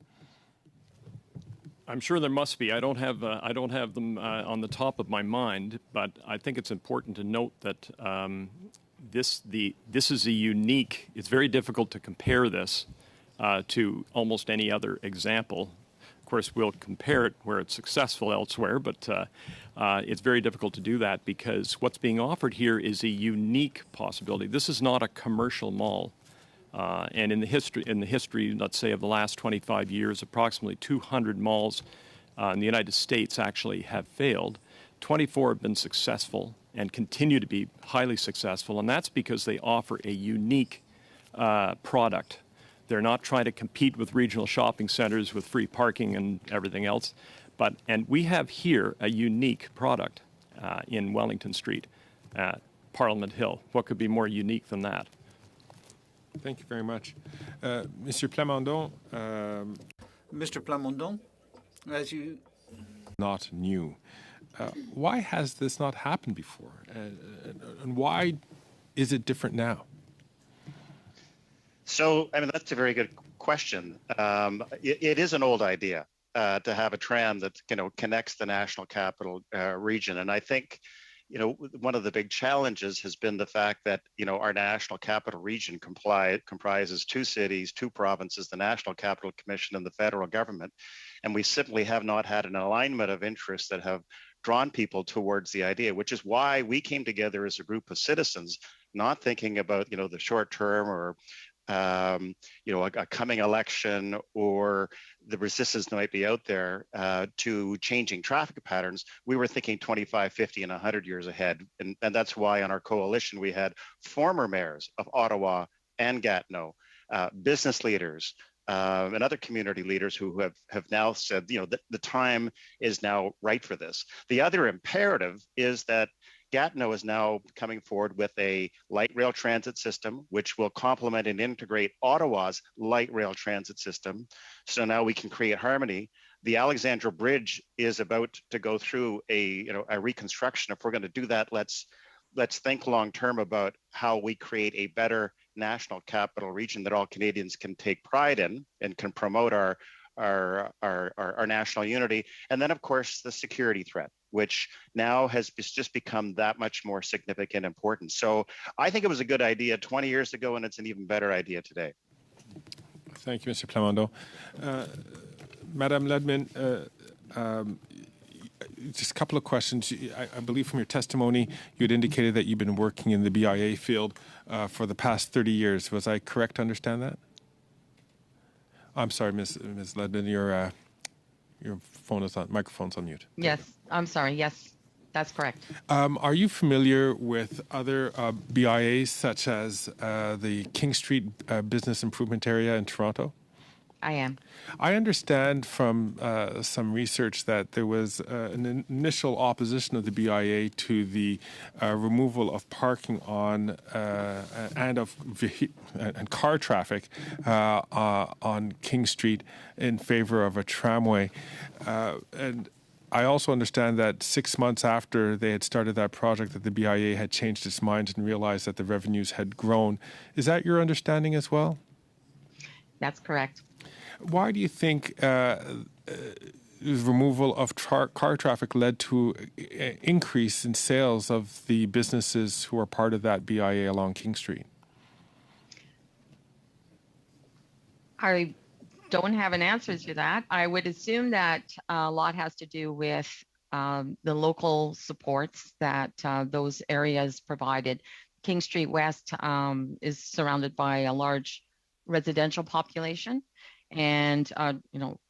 [SPEAKER 13] I'm sure there must be. I don't have them on the top of my mind, but I think it's important to note that this is a unique. It's very difficult to compare this to almost any other example. Of course, we'll compare it where it's successful elsewhere, but it's very difficult to do that because what's being offered here is a unique possibility. This is not a commercial mall. And in the history, let's say, of the last 25 years, approximately 200 malls in the United States actually have failed. 24 have been successful and continue to be highly successful, and that's because they offer a unique product. They're not trying to compete with regional shopping centers with free parking and everything else. And we have here a unique product in Wellington Street at Parliament Hill. What could be more unique than that?
[SPEAKER 10] Thank you very much. Monsieur Plamondon.
[SPEAKER 3] Mr. Plamondon, as you...
[SPEAKER 10] Not new. Why has this not happened before? And why is it different now?
[SPEAKER 15] So, I mean, that's a very good question. It is an old idea to have a tram that, connects the National Capital Region. And I think, one of the big challenges has been the fact that, our National Capital Region comprises 2 cities, 2 provinces, the National Capital Commission and the federal government. And we simply have not had an alignment of interests that have drawn people towards the idea, which is why we came together as a group of citizens, not thinking about, the short term or a coming election or the resistance that might be out there to changing traffic patterns. We were thinking 25, 50, and 100 years ahead. And that's why on our coalition, we had former mayors of Ottawa and Gatineau, business leaders, and other community leaders who have now said, the time is now right for this. The other imperative is that Gatineau is now coming forward with a light rail transit system, which will complement and integrate Ottawa's light rail transit system. So now we can create harmony. The Alexandra Bridge is about to go through a reconstruction. If we're going to do that, let's think long term about how we create a better national capital region that all Canadians can take pride in and can promote our national unity. And then, of course, the security threat, which now has just become that much more significant and important. So I think it was a good idea 20 years ago, and it's an even better idea today.
[SPEAKER 10] Thank you, Mr. Plamondon. Madame Ledman, just a couple of questions. I believe from your testimony, you had indicated that you've been working in the BIA field for the past 30 years. Was I correct to understand that? I'm sorry, Ms. Ledman, your phone is on, microphone's on mute.
[SPEAKER 14] Yes, I'm sorry. Yes, that's correct.
[SPEAKER 10] Are you familiar with other BIAs such as the King Street Business Improvement Area in Toronto?
[SPEAKER 14] I am.
[SPEAKER 10] I understand from some research that there was an initial opposition of the BIA to the removal of parking on and car traffic on King Street in favor of a tramway. And I also understand that 6 months after they had started that project, that the BIA had changed its mind and realized that the revenues had grown. Is that your understanding as well?
[SPEAKER 14] That's correct.
[SPEAKER 10] Why do you think the removal of car traffic led to an increase in sales of the businesses who are part of that BIA along King Street?
[SPEAKER 14] I don't have an answer to that. I would assume that a lot has to do with the local supports that those areas provided. King Street West is surrounded by a large residential population. And, of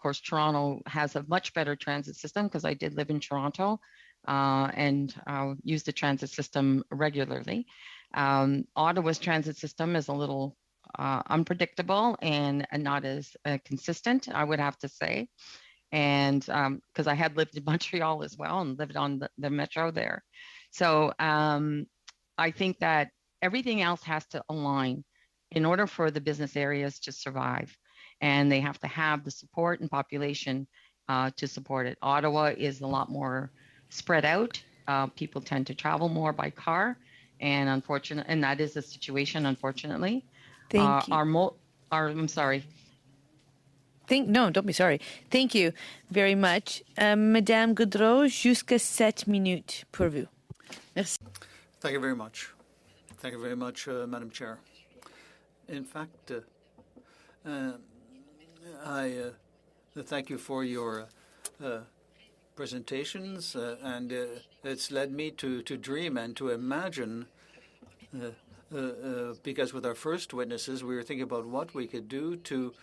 [SPEAKER 14] course, Toronto has a much better transit system because I did live in Toronto and use the transit system regularly. Ottawa's transit system is a little unpredictable and not as consistent, I would have to say. And because I had lived in Montreal as well and lived on the metro there. So I think that everything else has to align in order for the business areas to survive. And they have to have the support and population to support it. Ottawa is a lot more spread out. People tend to travel more by car, and that is the situation, unfortunately.
[SPEAKER 1] Thank you.
[SPEAKER 14] I'm sorry.
[SPEAKER 1] No, don't be sorry. Thank you very much. Madame Goudreau, jusqu'à 7 minutes pour vous.
[SPEAKER 7] Merci.
[SPEAKER 3] Thank you very much. Thank you very much, Madam Chair. In fact, I thank you for your presentations, and it's led me to dream and to imagine, because with our first witnesses, we were thinking about what we could do to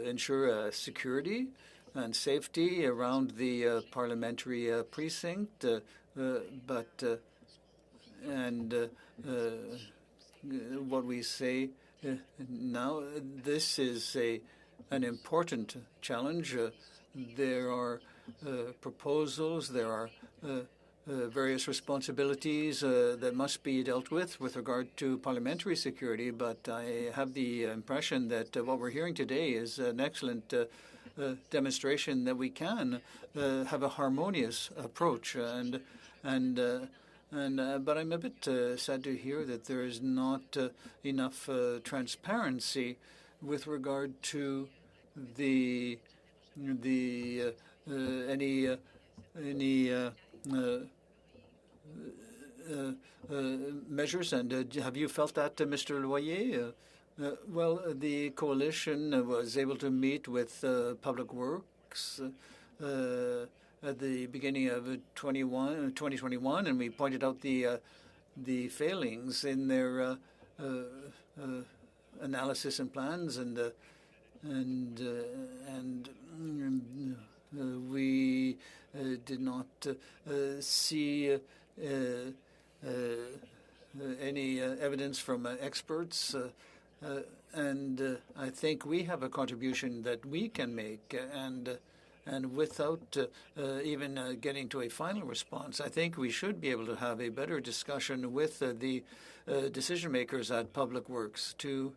[SPEAKER 3] ensure security and safety around the parliamentary precinct, what we say now, this is an important challenge. There are proposals, there are various responsibilities that must be dealt with regard to parliamentary security, but I have the impression that what we're hearing today is an excellent demonstration that we can have a harmonious approach. But I'm a bit sad to hear that there is not enough transparency with regard to any measures. And have you felt that, Mr. Loyer? Well, the coalition was able to meet with Public Works at the beginning of 2021, and we pointed out the failings in their analysis and plans, and we did not see any evidence from experts. And I think we have a contribution that we can make, and without even getting to a final response, I think we should be able to have a better discussion with the decision makers at Public Works to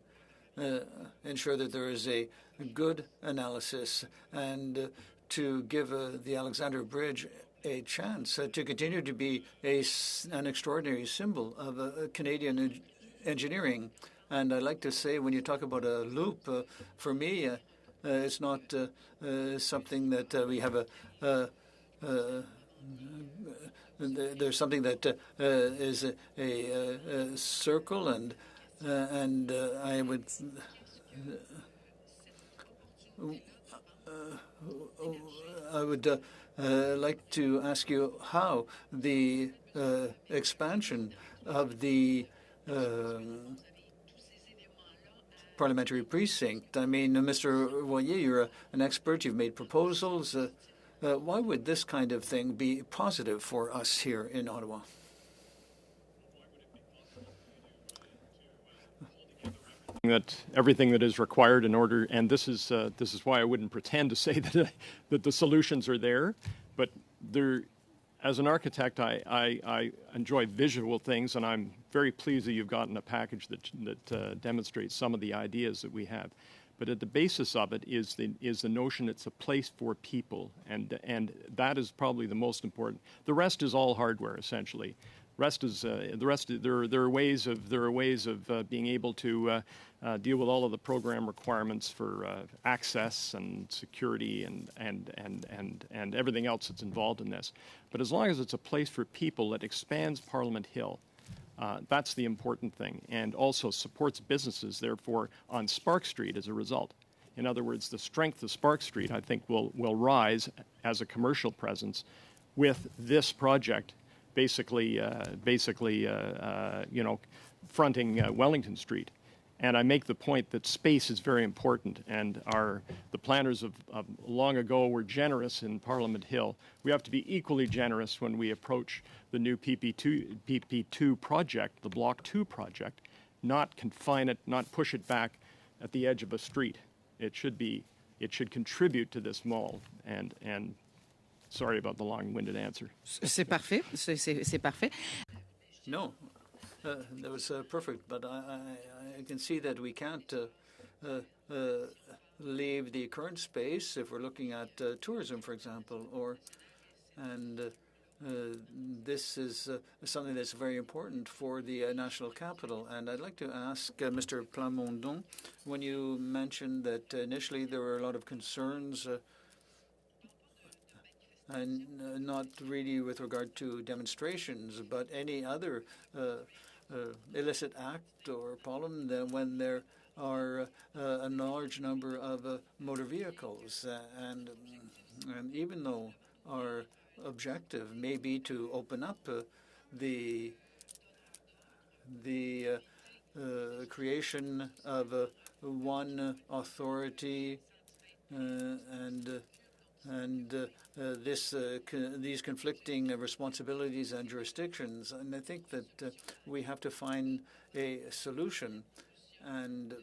[SPEAKER 3] ensure that there is a good analysis and to give the Alexander Bridge a chance to continue to be an extraordinary symbol of Canadian engineering. And I like to say, when you talk about a loop, for me, it's not something that we have there's something that is a circle, and I would like to ask you how the expansion of the parliamentary precinct. I mean, Mr. Royer, you're an expert. You've made proposals. Why would this kind of thing be positive for us here in Ottawa?
[SPEAKER 13] That everything that is required in order, and this is why I wouldn't pretend to say that the solutions are there, but there. As an architect, I enjoy visual things, and I'm very pleased that you've gotten a package that demonstrates some of the ideas that we have. But at the basis of it is the notion it's a place for people, and that is probably the most important. The rest is all hardware, essentially. There are ways of being able to deal with all of the program requirements for access and security and everything else that's involved in this. But as long as it's a place for people that expands Parliament Hill, that's the important thing, and also supports businesses, therefore, on Spark Street as a result. In other words, the strength of Spark Street, I think, will rise as a commercial presence with this project basically fronting Wellington Street. And I make the point that space is very important, and the planners of long ago were generous in Parliament Hill. We have to be equally generous when we approach the new PP2 project, the Block 2 project, not confine it, not push it back at the edge of a street. It should contribute to this mall, and sorry about the long-winded answer.
[SPEAKER 7] C'est parfait. C'est parfait.
[SPEAKER 3] No, that was perfect, but I can see that we can't leave the current space if we're looking at tourism, for example, and this is something that's very important for the national capital. And I'd like to ask Mr. Plamondon, when you mentioned that initially there were a lot of concerns, and not really with regard to demonstrations, but any other illicit act or problem, when there are a large number of motor vehicles. And even though our objective may be to open up the creation of one authority and these conflicting responsibilities and jurisdictions, and I think that we have to find a solution. And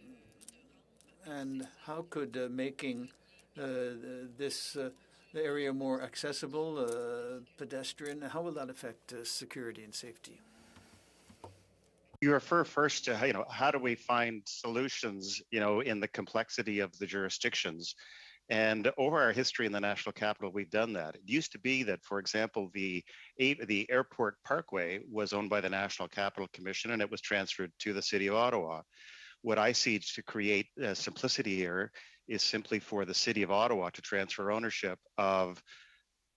[SPEAKER 3] how could making this area more accessible, pedestrian, how will that affect security and safety?
[SPEAKER 15] You refer first to how do we find solutions in the complexity of the jurisdictions. And over our history in the National Capital, we've done that. It used to be that, for example, the Airport Parkway was owned by the National Capital Commission, and it was transferred to the City of Ottawa. What I see to create simplicity here is simply for the City of Ottawa to transfer ownership of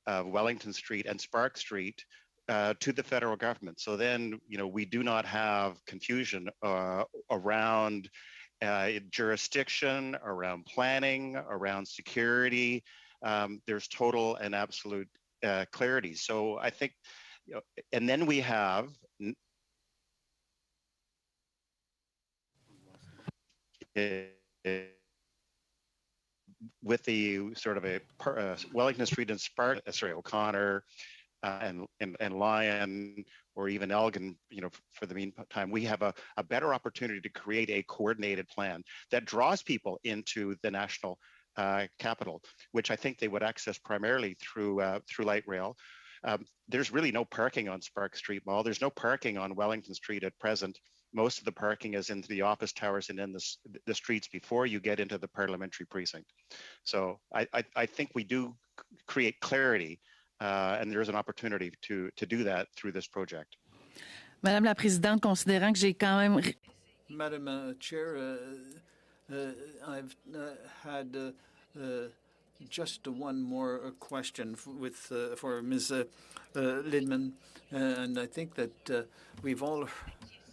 [SPEAKER 15] Wellington Street and Spark Street to the federal government. So then, we do not have confusion around jurisdiction, around planning, around security. There's total and absolute clarity. So I think, and then we have with the sort of Wellington Street and O'Connor and Lyon, or even Elgin, for the meantime, we have a better opportunity to create a coordinated plan that draws people into the national capital, which I think they would access primarily through light rail. There's really no parking on Spark Street Mall. There's no parking on Wellington Street at present. Most of the parking is into the office towers and in the streets before you get into the parliamentary precinct. So I think we do create clarity, and there's an opportunity to do that through this project.
[SPEAKER 7] Madame la Présidente, considérant que j'ai quand même...
[SPEAKER 3] Madam Chair, I've had just one more question for Ms. Lidman, and I think that we've all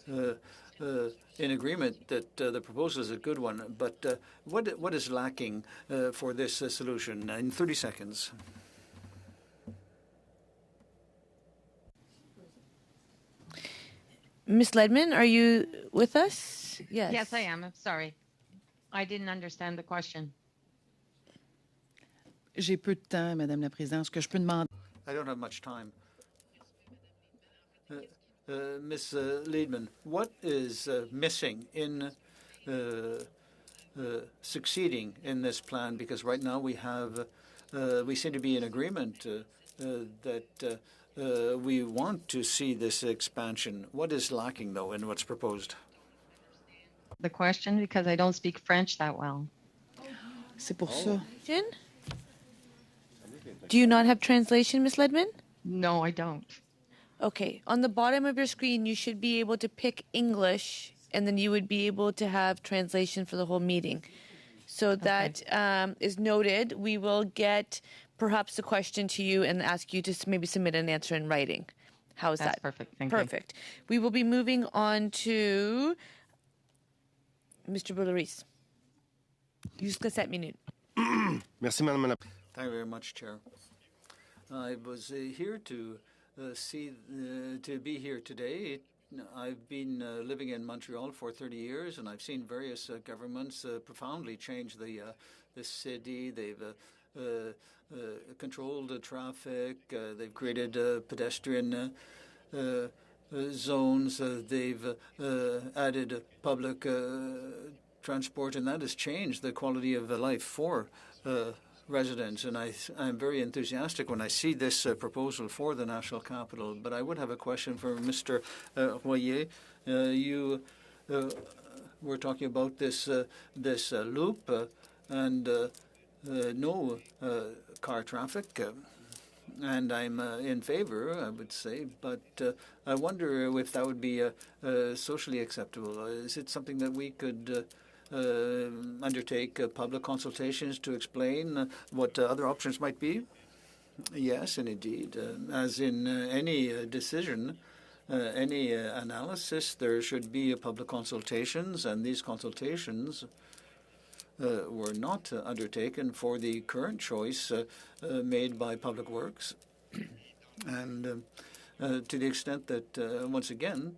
[SPEAKER 3] in agreement that the proposal is a good one, but what is lacking for this solution? In 30 seconds.
[SPEAKER 1] Ms. Ledman, are you with us? Yes.
[SPEAKER 14] Yes, I am. I'm sorry. I didn't understand the question.
[SPEAKER 7] J'ai peu de temps, Madame la Présidente. Ce que je peux demander...
[SPEAKER 3] I don't have much time. Ms. Liedman, what is missing in succeeding in this plan? Because right now we seem to be in agreement that we want to see this expansion. What is lacking, though, in what's proposed?
[SPEAKER 14] The question, because I don't speak French that well.
[SPEAKER 7] C'est pour ça.
[SPEAKER 1] Do you not have translation, Ms. Ledman?
[SPEAKER 14] No, I don't.
[SPEAKER 1] Okay. On the bottom of your screen, you should be able to pick English, and then you would be able to have translation for the whole meeting. So that is noted. We will get perhaps the question to you and ask you to maybe submit an answer in writing. How is that?
[SPEAKER 14] That's perfect. Thank you.
[SPEAKER 1] Perfect. We will be moving on to Mr. Boulerice. Jusqu'à 7 minutes.
[SPEAKER 3] Merci, Madame la. Thank you very much, Chair. I was here to be here today. I've been living in Montreal for 30 years, and I've seen various governments profoundly change the city. They've controlled the traffic. They've created pedestrian zones. They've added public transport, and that has changed the quality of life for residents. And I'm very enthusiastic when I see this proposal for the national capital. But I would have a question for Mr. Royer. You were talking about this loop and no car traffic. And I'm in favor, I would say, but I wonder if that would be socially acceptable. Is it something that we could undertake public consultations to explain what other options might be? Yes, and indeed. As in any decision, any analysis, there should be public consultations, and these consultations were not undertaken for the current choice made by Public Works. And to the extent that, once again,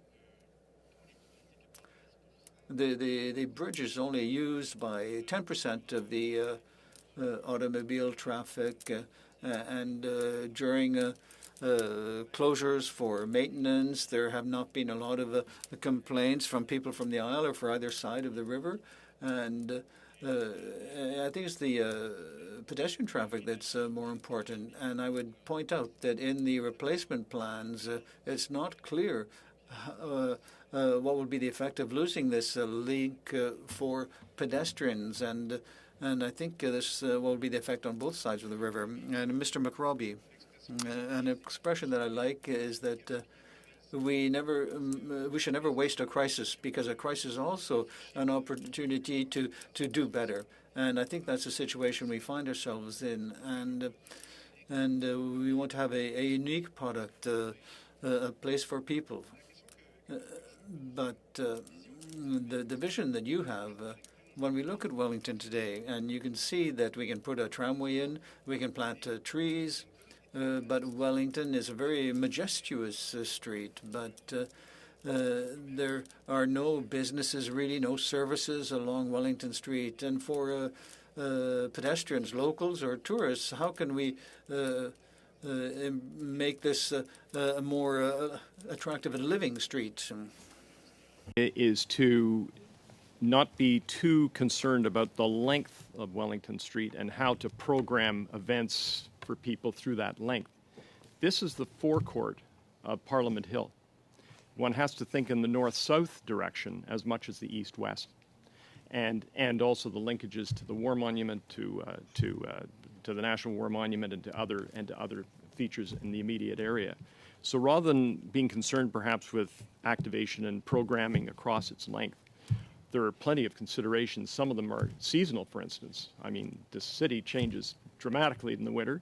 [SPEAKER 3] the bridge is only used by 10% of the automobile traffic, and during closures for maintenance, there have not been a lot of complaints from people from the aisle or for either side of the river. And I think it's the pedestrian traffic that's more important. And I would point out that in the replacement plans, it's not clear what would be the effect of losing this link for pedestrians. And I think this what will be the effect on both sides of the river. And Mr. McRobbie, an expression that I like is that we should never waste a crisis, because a crisis is also an opportunity to do better. And I think that's the situation we find ourselves in. And we want to have a unique product, a place for people. But the vision that you have, when we look at Wellington today, and you can see that we can put a tramway in, we can plant trees, but Wellington is a very majestuous street, but there are no businesses, really, no services along Wellington Street. And for pedestrians, locals, or tourists, how can we make this a more attractive and living street?
[SPEAKER 13] Is to not be too concerned about the length of Wellington Street and how to program events for people through that length. This is the forecourt of Parliament Hill. One has to think in the north-south direction as much as the east-west, and also the linkages to the War Monument, to the National War Monument, and to other features in the immediate area. So rather than being concerned perhaps with activation and programming across its length, there are plenty of considerations. Some of them are seasonal, for instance. I mean, the city changes dramatically in the winter,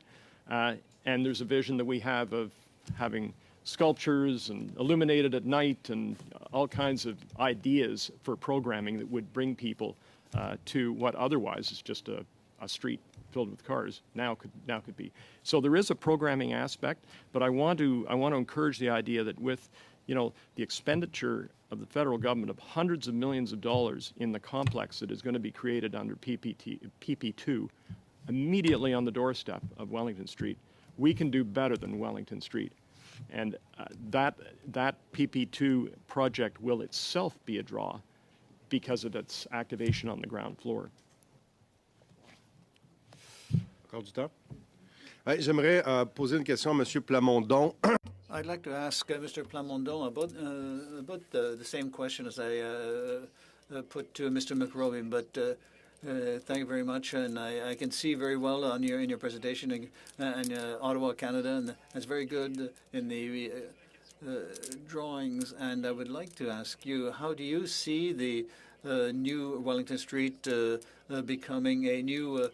[SPEAKER 13] and there's a vision that we have of having sculptures and illuminated at night and all kinds of ideas for programming that would bring people to what otherwise is just a street filled with cars now could be. So there is a programming aspect, but I want to encourage the idea that with the expenditure of the federal government of hundreds of millions of dollars in the complex that is going to be created under PP2 immediately on the doorstep of Wellington Street, we can do better than Wellington Street. And that PP2 project will itself be a draw because of its activation on the ground floor.
[SPEAKER 17] Encore du temps? J'aimerais poser une question à M. Plamondon.
[SPEAKER 3] I'd like to ask Mr. Plamondon about the same question as I put to Mr. McRobbie, but thank you very much. And I can see very well in your presentation in Ottawa, Canada, and that's very good in the drawings. And I would like to ask you, how do you see the new Wellington Street becoming a new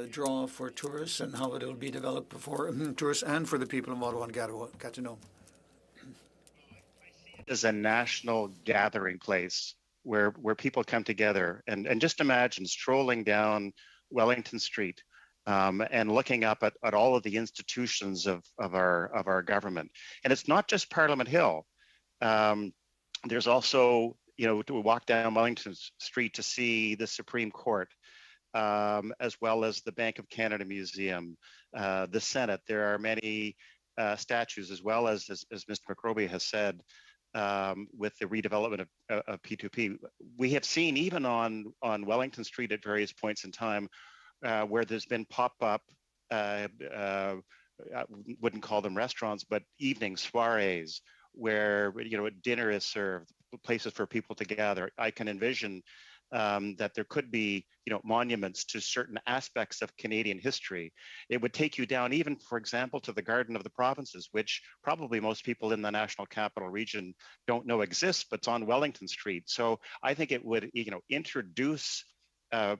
[SPEAKER 3] draw for tourists, and how it will be developed for tourists and for the people of Ottawa and Gatineau?
[SPEAKER 15] As a national gathering place where people come together, and just imagine strolling down Wellington Street and looking up at all of the institutions of our government. And it's not just Parliament Hill. There's also, to walk down Wellington Street to see the Supreme Court, as well as the Bank of Canada Museum, the Senate. There are many statues, as well as Mr. McRobbie has said, with the redevelopment of P2P. We have seen even on Wellington Street at various points in time where there's been pop-up, I wouldn't call them restaurants, but evening soirees where dinner is served, places for people to gather. I can envision that there could be monuments to certain aspects of Canadian history. It would take you down even, for example, to the Garden of the Provinces, which probably most people in the National Capital Region don't know exists, but it's on Wellington Street. So I think it would introduce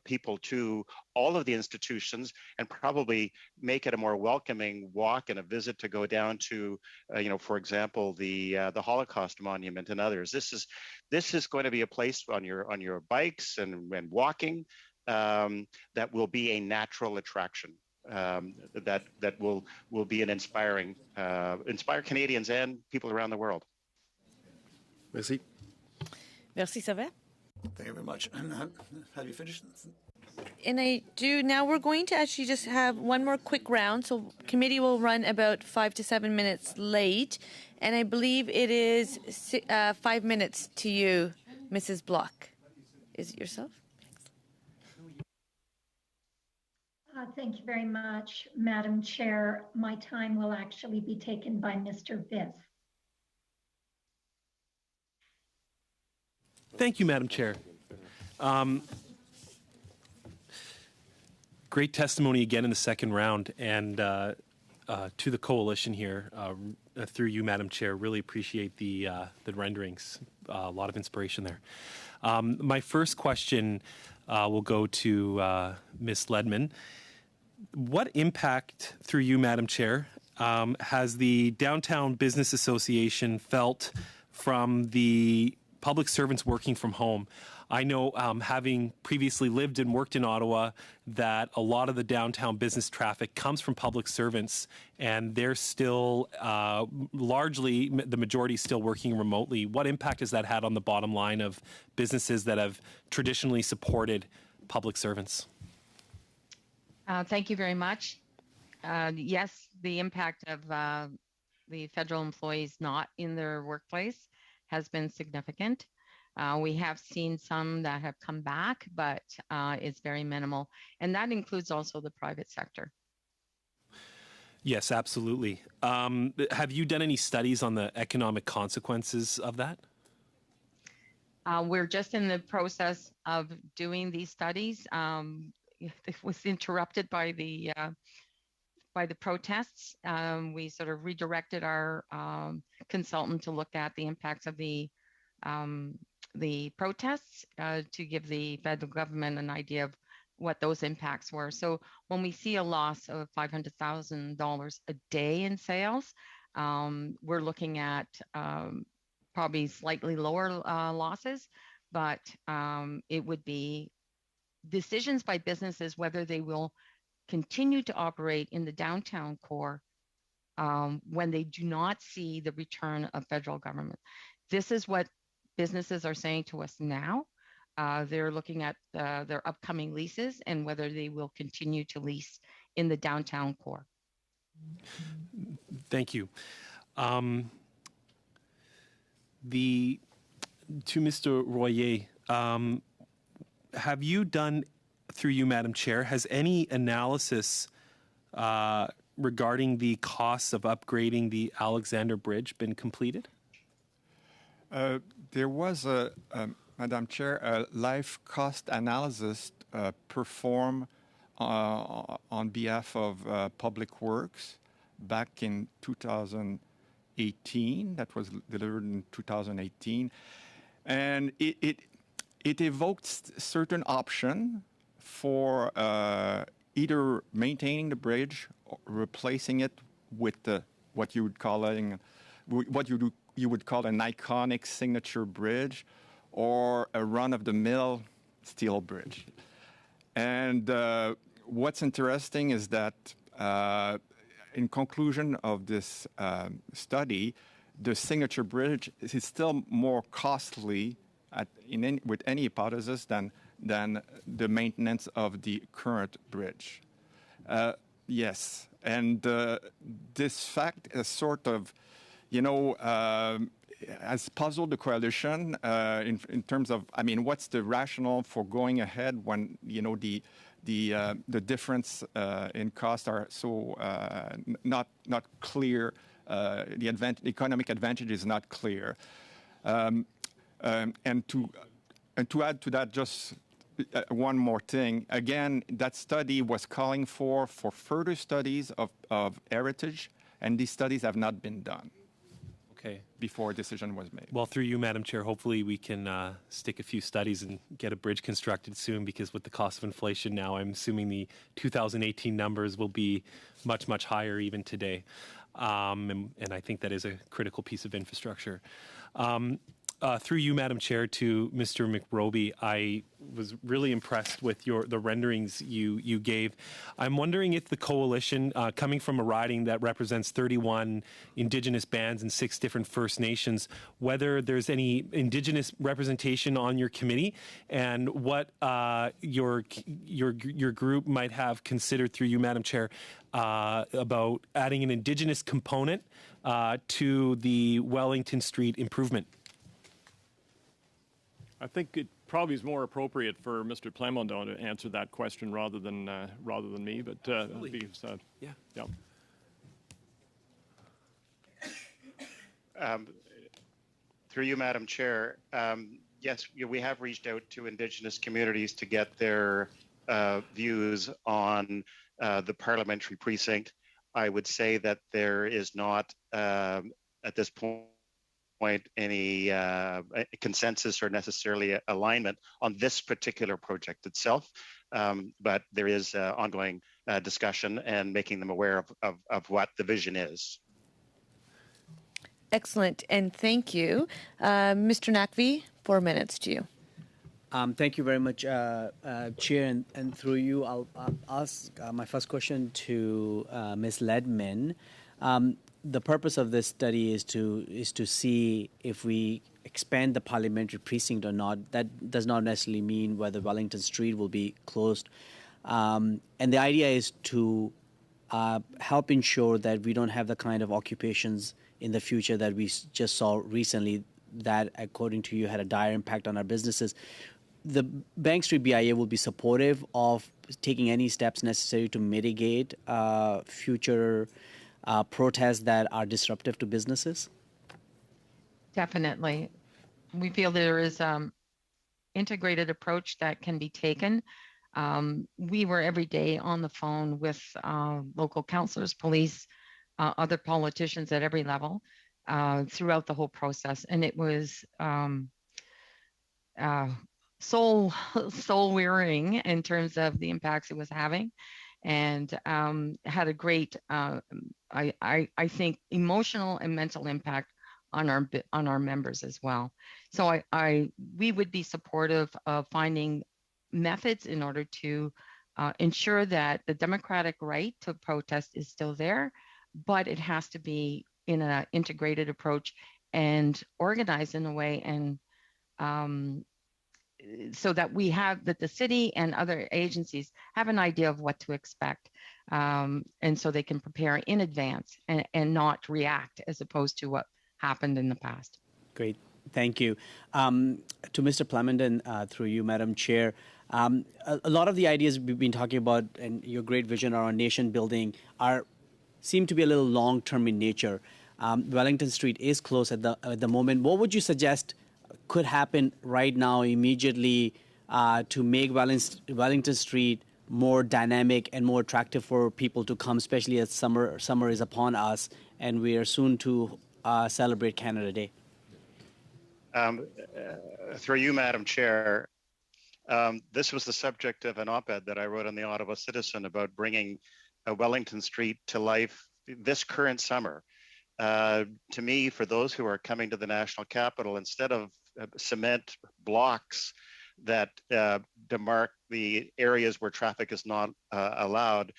[SPEAKER 15] people to all of the institutions and probably make it a more welcoming walk and a visit to go down to, for example, the Holocaust Monument and others. This is going to be a place on your bikes and walking that will be a natural attraction. That will be an inspire Canadians and people around the world.
[SPEAKER 17] Merci.
[SPEAKER 1] Merci, Savet.
[SPEAKER 3] Thank you very much. And have you finished?
[SPEAKER 1] And I do. Now we're going to actually just have one more quick round. So committee will run about 5 to 7 minutes late. And I believe it is 5 minutes to you, Mrs. Block. Is it yourself?
[SPEAKER 5] Thank you very much, Madam Chair. My time will actually be taken by Mr. Viss.
[SPEAKER 9] Thank you, Madam Chair. Great testimony again in the second round, and to the coalition here, through you, Madam Chair, really appreciate the renderings. A lot of inspiration there. My first question will go to Ms. Ledman. What impact, through you, Madam Chair, has the Downtown Business Association felt from the public servants working from home? I know, having previously lived and worked in Ottawa, that a lot of the downtown business traffic comes from public servants, and they're still largely, the majority still working remotely. What impact has that had on the bottom line of businesses that have traditionally supported public servants?
[SPEAKER 14] Thank you very much. Yes, the impact of the federal employees not in their workplace has been significant. We have seen some that have come back, but it's very minimal. And that includes also the private sector.
[SPEAKER 9] Yes, absolutely. Have you done any studies on the economic consequences of that?
[SPEAKER 14] We're just in the process of doing these studies. It was interrupted by the protests. We sort of redirected our consultant to look at the impacts of the protests to give the federal government an idea of what those impacts were. So when we see a loss of $500,000 a day in sales, we're looking at probably slightly lower losses, but it would be decisions by businesses whether they will continue to operate in the downtown core when they do not see the return of federal government. This is what businesses are saying to us now. They're looking at their upcoming leases and whether they will continue to lease in the downtown core.
[SPEAKER 9] Thank you. To Mr. Royer, have you done, through you, Madam Chair, has any analysis regarding the costs of upgrading the Alexander Bridge been completed?
[SPEAKER 12] There was Madam Chair, a life cost analysis performed on behalf of Public Works back in 2018. That was delivered in 2018. And it evoked certain option for either maintaining the bridge or replacing it with what you would call an iconic signature bridge or a run-of-the-mill steel bridge. And what's interesting is that in conclusion of this study, the signature bridge is still more costly with any hypothesis than the maintenance of the current bridge. Yes, and this fact is sort of, has puzzled the coalition in terms of, what's the rationale for going ahead when the difference in cost are so not clear the economic advantage is not clear. And to add to that, just one more thing. Again, that study was calling for further studies of heritage, and these studies have not been done.
[SPEAKER 9] Okay.
[SPEAKER 12] Before a decision was made.
[SPEAKER 9] Well, through you, Madam Chair, hopefully we can stick a few studies and get a bridge constructed soon, because with the cost of inflation now, I'm assuming the 2018 numbers will be much, much higher even today. And I think that is a critical piece of infrastructure. Through you, Madam Chair, to Mr. McRoby, I was really impressed with the renderings you gave. I'm wondering if the coalition, coming from a riding that represents 31 Indigenous bands and 6 different First Nations, whether there's any Indigenous representation on your committee, and what your group might have considered, through you, Madam Chair, about adding an Indigenous component to the Wellington Street improvement.
[SPEAKER 13] I think it probably is more appropriate for Mr. Plamondon to answer that question rather than me. But
[SPEAKER 9] yeah.
[SPEAKER 15] Through you, Madam Chair, yes, we have reached out to Indigenous communities to get their views on the parliamentary precinct. I would say that there is not at this point any consensus or necessarily alignment on this particular project itself, but there is ongoing discussion and making them aware of what the vision is.
[SPEAKER 1] Excellent, and thank you. Mr. Nakvi, 4 minutes to you.
[SPEAKER 6] Thank you very much, Chair, and through you, I'll ask my first question to Ms. Ledman. The purpose of this study is to see if we expand the parliamentary precinct or not. That does not necessarily mean whether Wellington Street will be closed. And the idea is to help ensure that we don't have the kind of occupations in the future that we just saw recently that, according to you, had a dire impact on our businesses. The Bank Street BIA will be supportive of taking any steps necessary to mitigate future protests that are disruptive to businesses?
[SPEAKER 14] Definitely. We feel there is integrated approach that can be taken. We were every day on the phone with local councillors, police, other politicians at every level throughout the whole process. And it was soul wearying in terms of the impacts it was having, and had a great, I think, emotional and mental impact on our members as well. So we would be supportive of finding methods in order to ensure that the democratic right to protest is still there, but it has to be in an integrated approach and organized in a way and so that that the city and other agencies have an idea of what to expect, and so they can prepare in advance and not react as opposed to what happened in the past.
[SPEAKER 6] Great, thank you. To Mr. Plamondon, through you, Madam Chair, a lot of the ideas we've been talking about and your great vision around nation building seem to be a little long-term in nature. Wellington Street is closed at the moment. What would you suggest could happen right now, immediately, to make Wellington Street more dynamic and more attractive for people to come, especially as summer is upon us, and we are soon to celebrate Canada Day?
[SPEAKER 15] Through you, Madam Chair, this was the subject of an op-ed that I wrote on the Ottawa Citizen about bringing Wellington Street to life this current summer. To me, for those who are coming to the National Capital, instead of cement blocks that demark the areas where traffic is not allowed,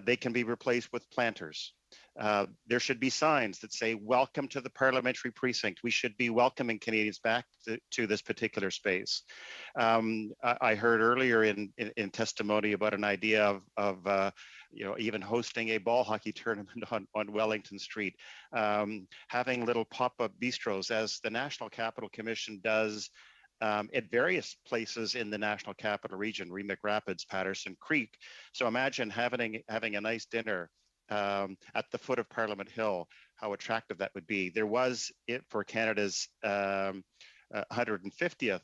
[SPEAKER 15] they can be replaced with planters. There should be signs that say, "Welcome to the parliamentary precinct." We should be welcoming Canadians back to this particular space. I heard earlier in testimony about an idea of even hosting a ball hockey tournament on Wellington Street, having little pop-up bistros, as the National Capital Commission does at various places in the National Capital Region, Remac Rapids, Patterson Creek. So imagine having a nice dinner at the foot of Parliament Hill, how attractive that would be. There was it for Canada's 150th,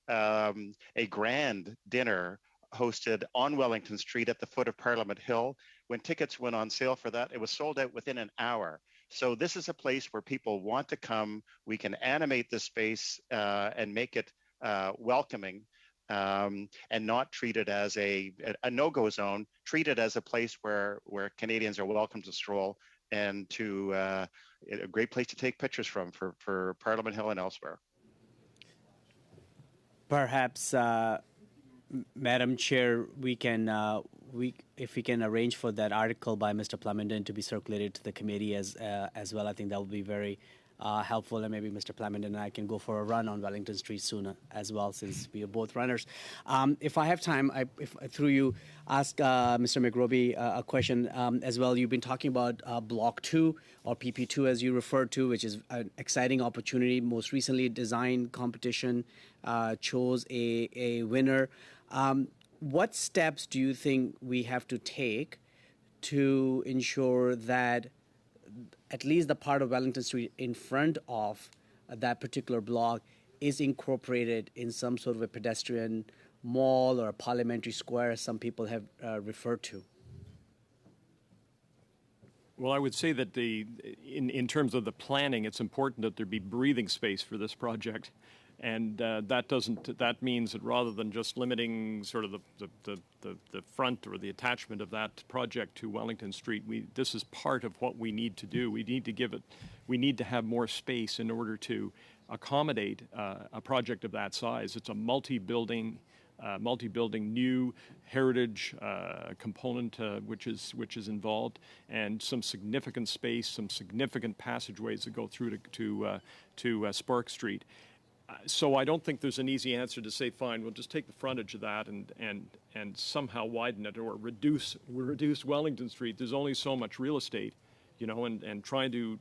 [SPEAKER 15] a grand dinner hosted on Wellington Street at the foot of Parliament Hill. When tickets went on sale for that, it was sold out within an hour. So this is a place where people want to come. We can animate the space and make it welcoming, and not treat it as a no-go zone, treat it as a place where Canadians are welcome to stroll and to a great place to take pictures from for Parliament Hill and elsewhere.
[SPEAKER 6] Perhaps, Madam Chair, we can, if we can arrange for that article by Mr. Plamondon to be circulated to the committee as well, I think that would be very helpful, and maybe Mr. Plamondon and I can go for a run on Wellington Street soon as well, since we are both runners. If I have time, if through you, ask Mr. McRobbie a question as well. You've been talking about Block 2, or PP2 as you referred to, which is an exciting opportunity. Most recently, design competition chose a winner. What steps do you think we have to take to ensure that at least the part of Wellington Street in front of that particular block is incorporated in some sort of a pedestrian mall or a parliamentary square, as some people have referred to?
[SPEAKER 13] Well, I would say that in terms of the planning, it's important that there be breathing space for this project. And that means that rather than just limiting sort of the front or the attachment of that project to Wellington Street, this is part of what we need to do. We need to have more space in order to accommodate a project of that size. It's a multi-building new heritage component which is involved, and some significant space, some significant passageways that go through to Spark Street. So I don't think there's an easy answer to say, fine, we'll just take the frontage of that and somehow widen it or reduce Wellington Street. There's only so much real estate, and trying to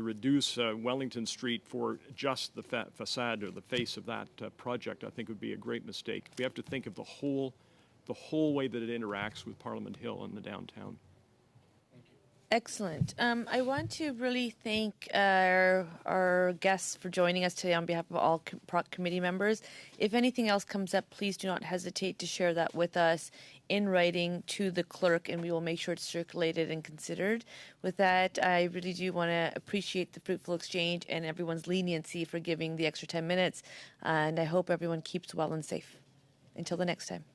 [SPEAKER 13] reduce Wellington Street for just the facade or the face of that project, I think would be a great mistake. We have to think of the whole way that it interacts with Parliament Hill and the downtown.
[SPEAKER 1] Excellent. I want to really thank our guests for joining us today on behalf of all committee members. If anything else comes up, please do not hesitate to share that with us in writing to the clerk, and we will make sure it's circulated and considered. With that, I really do want to appreciate the fruitful exchange and everyone's leniency for giving the extra 10 minutes, and I hope everyone keeps well and safe. Until the next time.